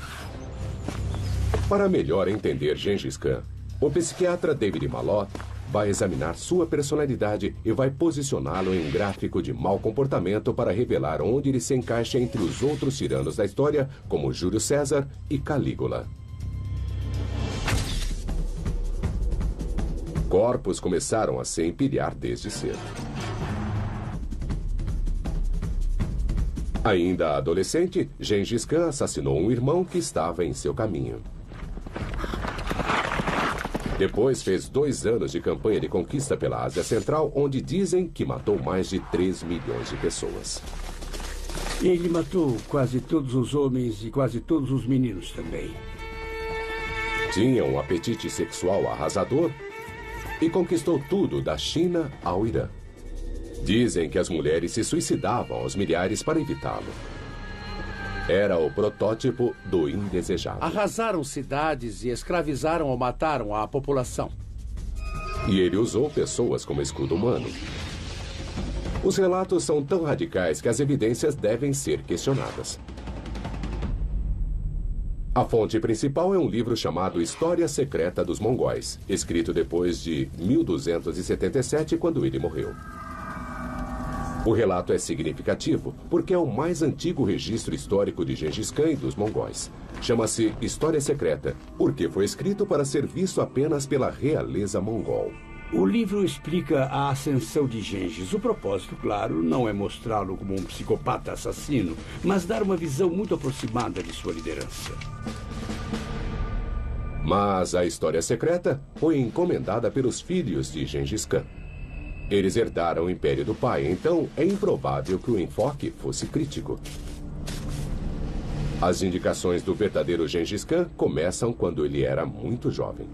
Para melhor entender Gengis Khan, o psiquiatra David Malott vai examinar sua personalidade e vai posicioná-lo em um gráfico de mau comportamento para revelar onde ele se encaixa entre os outros tiranos da história, como Júlio César e Calígula. Corpos começaram a se empilhar desde cedo. Ainda adolescente, Gengis Khan assassinou um irmão que estava em seu caminho. Depois fez 2 anos de campanha de conquista pela Ásia Central, onde dizem que matou mais de 3 milhões de pessoas. Ele matou quase todos os homens e quase todos os meninos também. Tinha um apetite sexual arrasador e conquistou tudo da China ao Irã. Dizem que as mulheres se suicidavam aos milhares para evitá-lo. Era o protótipo do indesejado. Arrasaram cidades e escravizaram ou mataram a população. E ele usou pessoas como escudo humano. Os relatos são tão radicais que as evidências devem ser questionadas. A fonte principal é um livro chamado História Secreta dos Mongóis, escrito depois de 1277, quando ele morreu. O relato é significativo porque é o mais antigo registro histórico de Gengis Khan e dos mongóis. Chama-se História Secreta, porque foi escrito para ser visto apenas pela realeza mongol. O livro explica a ascensão de Gengis. O propósito, claro, não é mostrá-lo como um psicopata assassino, mas dar uma visão muito aproximada de sua liderança. Mas a História Secreta foi encomendada pelos filhos de Gengis Khan. Eles herdaram o império do pai, então é improvável que o enfoque fosse crítico. As indicações do verdadeiro Gengis Khan começam quando ele era muito jovem.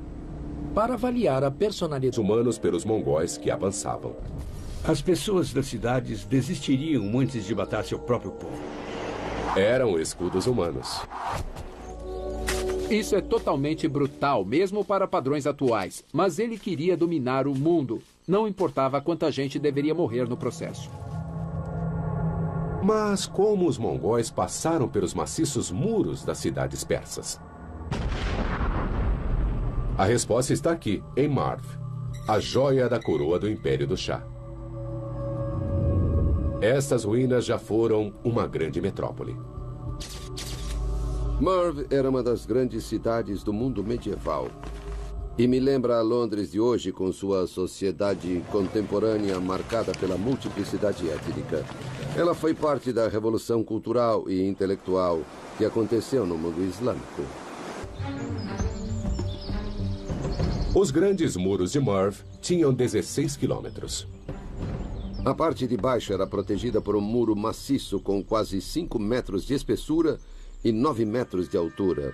Para avaliar a personalidade humanos pelos mongóis que avançavam. As pessoas das cidades desistiriam antes de matar seu próprio povo. Eram escudos humanos. Isso é totalmente brutal, mesmo para padrões atuais. Mas ele queria dominar o mundo. Não importava quanta gente deveria morrer no processo. Mas como os mongóis passaram pelos maciços muros das cidades persas? A resposta está aqui, em Marv, a joia da coroa do Império do Shah. Estas ruínas já foram uma grande metrópole. Marv era uma das grandes cidades do mundo medieval. E me lembra a Londres de hoje com sua sociedade contemporânea marcada pela multiplicidade étnica. Ela foi parte da revolução cultural e intelectual que aconteceu no mundo islâmico. Os grandes muros de Merv tinham 16 quilômetros. A parte de baixo era protegida por um muro maciço com quase 5 metros de espessura e 9 metros de altura.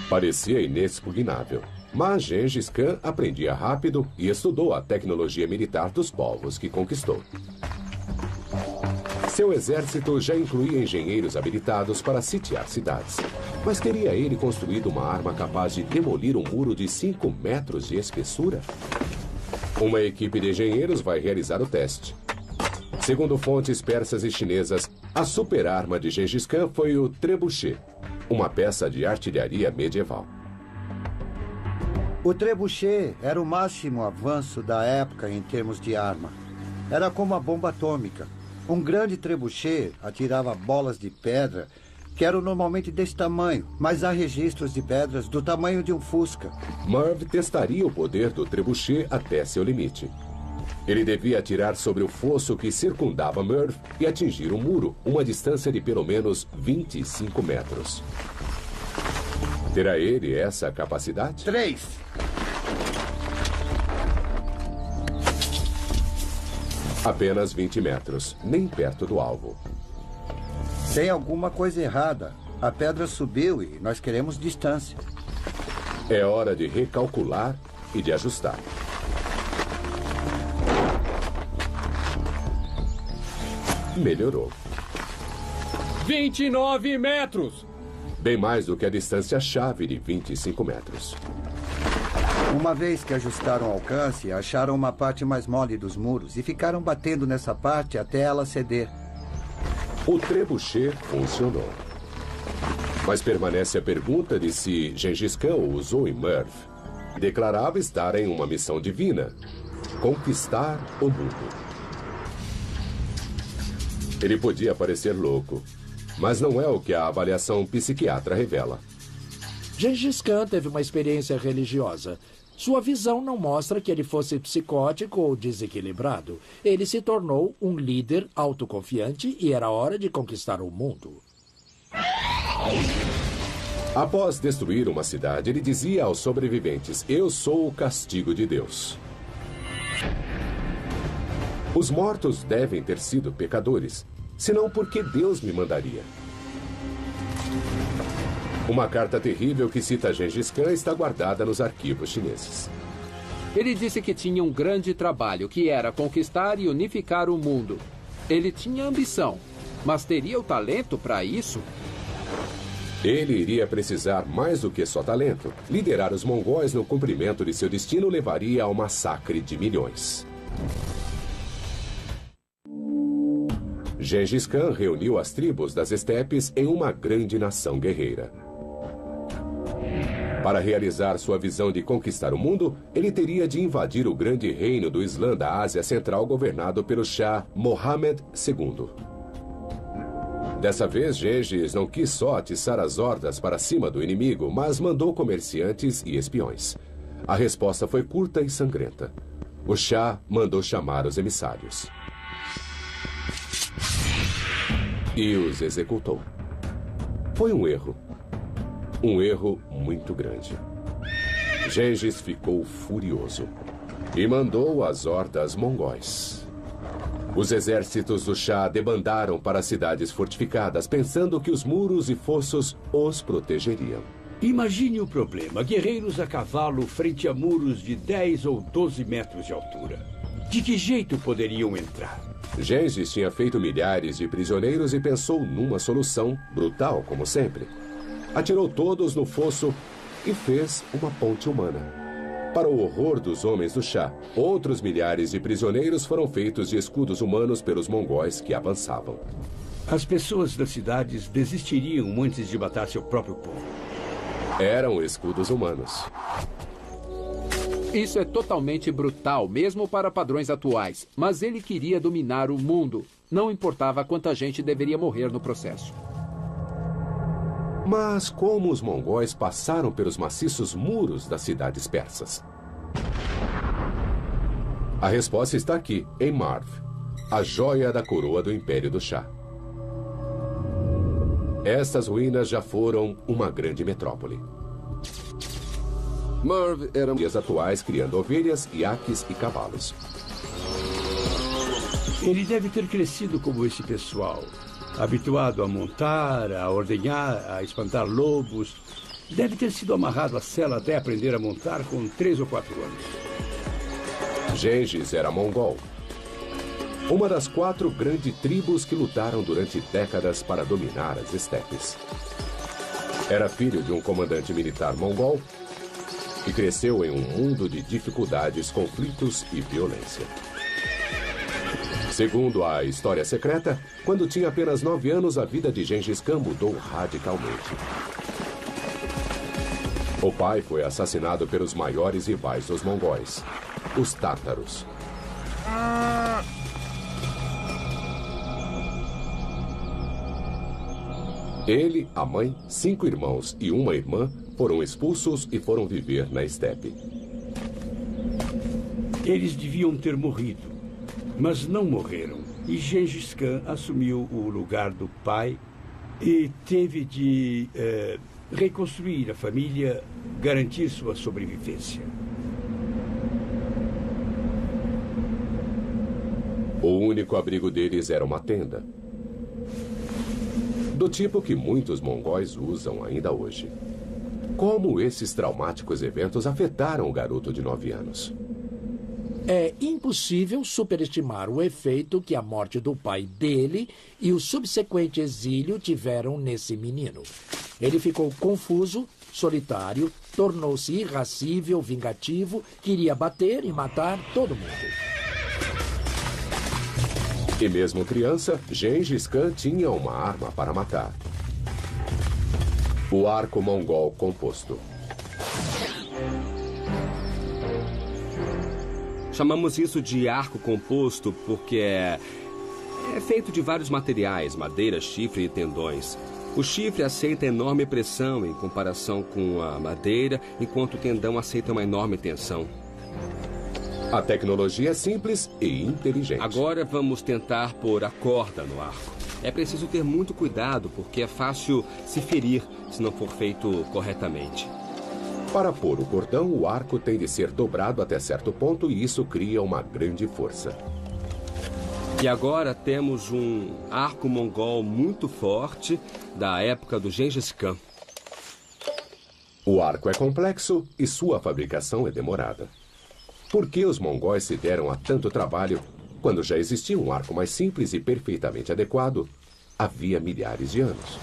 Parecia inexpugnável, mas Gengis Khan aprendia rápido e estudou a tecnologia militar dos povos que conquistou. Seu exército já incluía engenheiros habilitados para sitiar cidades. Mas teria ele construído uma arma capaz de demolir um muro de 5 metros de espessura? Uma equipe de engenheiros vai realizar o teste. Segundo fontes persas e chinesas, a super-arma de Gengis Khan foi o trebuchet, uma peça de artilharia medieval. O trebuchet era o máximo avanço da época em termos de arma. Era como a bomba atômica. Um grande trebuchet atirava bolas de pedra que eram normalmente desse tamanho, mas há registros de pedras do tamanho de um fusca. Merv testaria o poder do trebuchet até seu limite. Ele devia atirar sobre o fosso que circundava Merv e atingir um muro, uma distância de pelo menos 25 metros. Terá ele essa capacidade? 3. Apenas 20 metros, nem perto do alvo. Tem alguma coisa errada. A pedra subiu e nós queremos distância. É hora de recalcular e de ajustar. Melhorou. 29 metros! Bem mais do que a distância-chave de 25 metros. Uma vez que ajustaram o alcance, acharam uma parte mais mole dos muros e ficaram batendo nessa parte até ela ceder. O trebuchet funcionou. Mas permanece a pergunta de se Gengis Khan o usou em Merv. Declarava estar em uma missão divina: conquistar o mundo. Ele podia parecer louco, mas não é o que a avaliação psiquiatra revela. Gengis Khan teve uma experiência religiosa. Sua visão não mostra que ele fosse psicótico ou desequilibrado. Ele se tornou um líder autoconfiante e era hora de conquistar o mundo. Após destruir uma cidade, ele dizia aos sobreviventes: "Eu sou o castigo de Deus." Os mortos devem ter sido pecadores, senão porque Deus me mandaria. Uma carta terrível que cita Gengis Khan está guardada nos arquivos chineses. Ele disse que tinha um grande trabalho, que era conquistar e unificar o mundo. Ele tinha ambição, mas teria o talento para isso? Ele iria precisar mais do que só talento. Liderar os mongóis no cumprimento de seu destino levaria ao massacre de milhões. Gengis Khan reuniu as tribos das estepes em uma grande nação guerreira. Para realizar sua visão de conquistar o mundo, ele teria de invadir o grande reino do Islã da Ásia Central governado pelo Shah Mohammed II. Dessa vez, Gengis não quis só atiçar as hordas para cima do inimigo, mas mandou comerciantes e espiões. A resposta foi curta e sangrenta. O Shah mandou chamar os emissários e os executou. Foi um erro. Um erro muito grande. Gengis ficou furioso e mandou as hordas mongóis. Os exércitos do Shah debandaram para cidades fortificadas, pensando que os muros e fossos os protegeriam. Imagine o problema: guerreiros a cavalo frente a muros de 10 ou 12 metros de altura. De que jeito poderiam entrar? Gengis tinha feito milhares de prisioneiros e pensou numa solução, brutal como sempre. Atirou todos no fosso e fez uma ponte humana. Para o horror dos homens do Shah, outros milhares de prisioneiros foram feitos de escudos humanos pelos mongóis que avançavam. As pessoas das cidades desistiriam antes de matar seu próprio povo. Eram escudos humanos. Isso é totalmente brutal, mesmo para padrões atuais. Mas ele queria dominar o mundo. Não importava quanta gente deveria morrer no processo. Mas como os mongóis passaram pelos maciços muros das cidades persas? A resposta está aqui, em Marv, a joia da coroa do Império do Shah. Estas ruínas já foram uma grande metrópole. Marv era dias atuais criando ovelhas, iaques e cavalos. Ele deve ter crescido como esse pessoal, habituado a montar, a ordenhar, a espantar lobos. Deve ter sido amarrado à sela até aprender a montar com 3 ou 4 anos. Gengis era mongol. Uma das 4 grandes tribos que lutaram durante décadas para dominar as estepes. Era filho de um comandante militar mongol e cresceu em um mundo de dificuldades, conflitos e violência. Segundo a história secreta, quando tinha apenas 9 anos, a vida de Gengis Khan mudou radicalmente. O pai foi assassinado pelos maiores rivais dos mongóis, os tártaros. Ele, a mãe, 5 irmãos e uma irmã foram expulsos e foram viver na estepe. Eles deviam ter morrido, mas não morreram. E Gengis Khan assumiu o lugar do pai e teve de reconstruir a família, garantir sua sobrevivência. O único abrigo deles era uma tenda, do tipo que muitos mongóis usam ainda hoje. Como esses traumáticos eventos afetaram o garoto de 9 anos? É impossível superestimar o efeito que a morte do pai dele e o subsequente exílio tiveram nesse menino. Ele ficou confuso, solitário, tornou-se irascível, vingativo, queria bater e matar todo mundo. E mesmo criança, Gengis Khan tinha uma arma para matar. O arco mongol composto. Chamamos isso de arco composto porque é feito de vários materiais, madeira, chifre e tendões. O chifre aceita enorme pressão em comparação com a madeira, enquanto o tendão aceita uma enorme tensão. A tecnologia é simples e inteligente. Agora vamos tentar pôr a corda no arco. É preciso ter muito cuidado, porque é fácil se ferir se não for feito corretamente. Para pôr o cordão, o arco tem de ser dobrado até certo ponto e isso cria uma grande força. E agora temos um arco mongol muito forte da época do Gengis Khan. O arco é complexo e sua fabricação é demorada. Por que os mongóis se deram a tanto trabalho quando já existia um arco mais simples e perfeitamente adequado havia milhares de anos?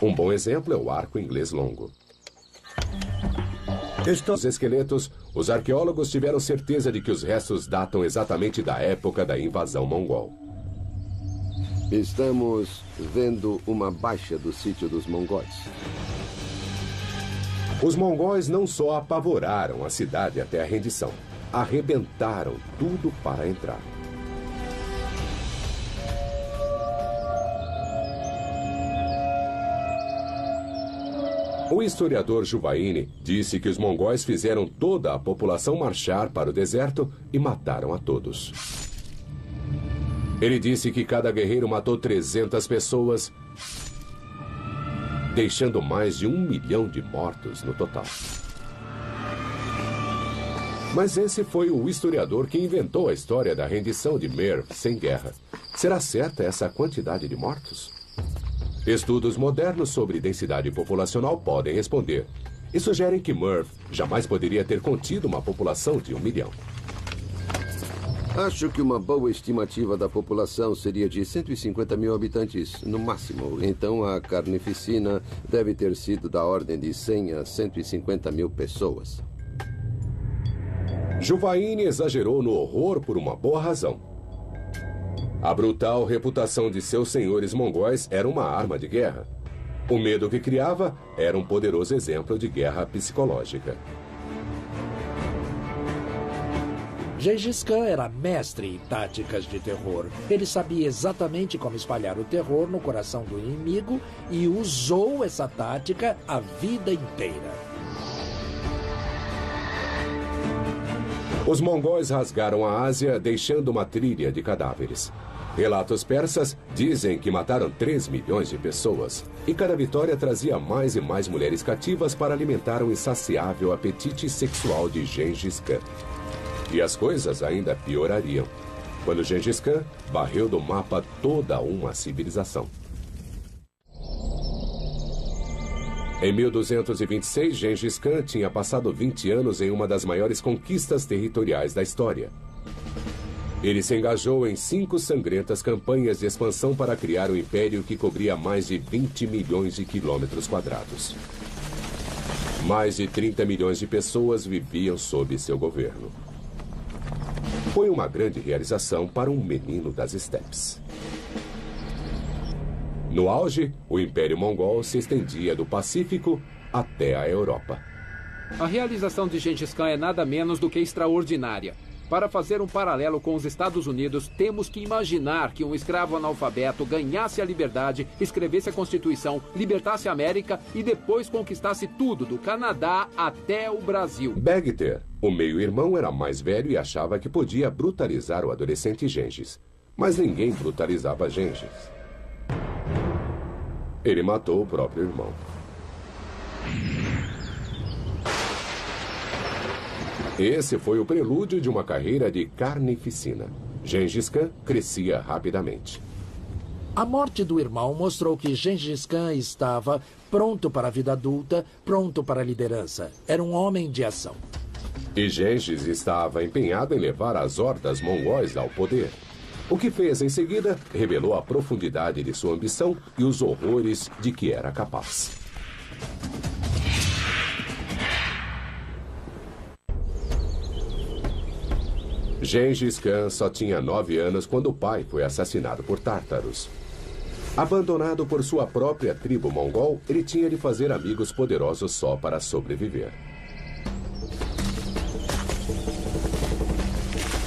Um bom exemplo é o arco inglês longo. Os esqueletos, os arqueólogos tiveram certeza de que os restos datam exatamente da época da invasão mongol. Estamos vendo uma baixa do sítio dos mongóis. Os mongóis não só apavoraram a cidade até a rendição, arrebentaram tudo para entrar. O historiador Juvaini disse que os mongóis fizeram toda a população marchar para o deserto e mataram a todos. Ele disse que cada guerreiro matou 300 pessoas, deixando mais de 1 milhão de mortos no total. Mas esse foi o historiador que inventou a história da rendição de Merv sem guerra. Será certa essa quantidade de mortos? Estudos modernos sobre densidade populacional podem responder e sugerem que Merv jamais poderia ter contido uma população de 1 milhão. Acho que uma boa estimativa da população seria de 150 mil habitantes, no máximo. Então a carnificina deve ter sido da ordem de 100 a 150 mil pessoas. Juvaini exagerou no horror por uma boa razão. A brutal reputação de seus senhores mongóis era uma arma de guerra. O medo que criava era um poderoso exemplo de guerra psicológica. Gengis Khan era mestre em táticas de terror. Ele sabia exatamente como espalhar o terror no coração do inimigo e usou essa tática a vida inteira. Os mongóis rasgaram a Ásia, deixando uma trilha de cadáveres. Relatos persas dizem que mataram 3 milhões de pessoas, e cada vitória trazia mais e mais mulheres cativas para alimentar o insaciável apetite sexual de Gengis Khan. E as coisas ainda piorariam, quando Gengis Khan varreu do mapa toda uma civilização. Em 1226, Gengis Khan tinha passado 20 anos em uma das maiores conquistas territoriais da história. Ele se engajou em 5 sangrentas campanhas de expansão para criar um império que cobria mais de 20 milhões de quilômetros quadrados. Mais de 30 milhões de pessoas viviam sob seu governo. Foi uma grande realização para um menino das estepes. No auge, o Império Mongol se estendia do Pacífico até a Europa. A realização de Gengis Khan é nada menos do que extraordinária. Para fazer um paralelo com os Estados Unidos, temos que imaginar que um escravo analfabeto ganhasse a liberdade, escrevesse a Constituição, libertasse a América e depois conquistasse tudo, do Canadá até o Brasil. Bagter, o meio-irmão, era mais velho e achava que podia brutalizar o adolescente Gengis. Mas ninguém brutalizava Gengis. Ele matou o próprio irmão. Esse foi o prelúdio de uma carreira de carnificina. Gengis Khan crescia rapidamente. A morte do irmão mostrou que Gengis Khan estava pronto para a vida adulta, pronto para a liderança. Era um homem de ação. E Gengis estava empenhado em levar as hordas mongóis ao poder. O que fez em seguida revelou a profundidade de sua ambição e os horrores de que era capaz. Gengis Khan só tinha 9 anos quando o pai foi assassinado por tártaros. Abandonado por sua própria tribo mongol, ele tinha de fazer amigos poderosos só para sobreviver.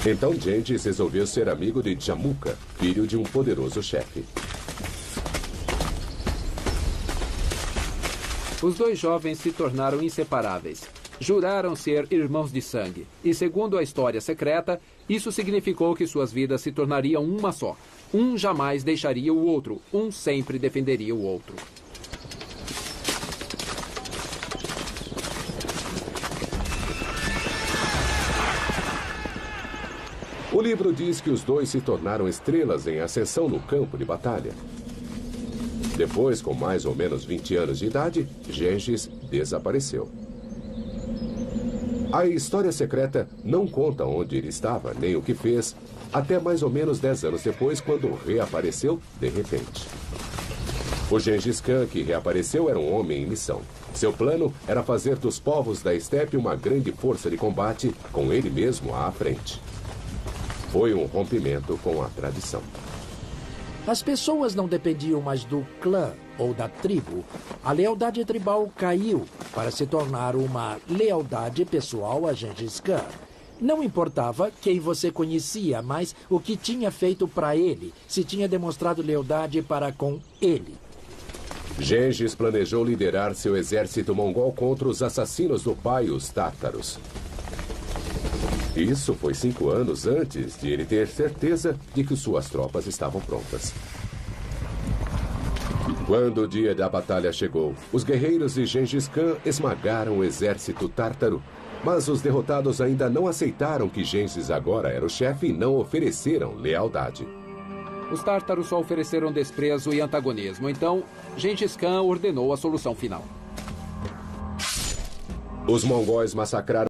Então Gengis resolveu ser amigo de Jamuka, filho de um poderoso chefe. Os dois jovens se tornaram inseparáveis. Juraram ser irmãos de sangue. E, segundo a história secreta, isso significou que suas vidas se tornariam uma só. Um jamais deixaria o outro. Um sempre defenderia o outro. O livro diz que os dois se tornaram estrelas em ascensão no campo de batalha. Depois, com mais ou menos 20 anos de idade, Gengis desapareceu. A história secreta não conta onde ele estava, nem o que fez, até mais ou menos 10 anos depois, quando reapareceu de repente. O Gengis Khan que reapareceu era um homem em missão. Seu plano era fazer dos povos da estepe uma grande força de combate, com ele mesmo à frente. Foi um rompimento com a tradição. As pessoas não dependiam mais do clã ou da tribo. A lealdade tribal caiu para se tornar uma lealdade pessoal a Gengis Khan. Não importava quem você conhecia, mas o que tinha feito para ele, se tinha demonstrado lealdade para com ele. Gengis planejou liderar seu exército mongol contra os assassinos do pai, os tártaros. Isso foi 5 anos antes de ele ter certeza de que suas tropas estavam prontas. Quando o dia da batalha chegou, os guerreiros de Gengis Khan esmagaram o exército tártaro, mas os derrotados ainda não aceitaram que Gengis agora era o chefe e não ofereceram lealdade. Os tártaros só ofereceram desprezo e antagonismo, então Gengis Khan ordenou a solução final. Os mongóis massacraram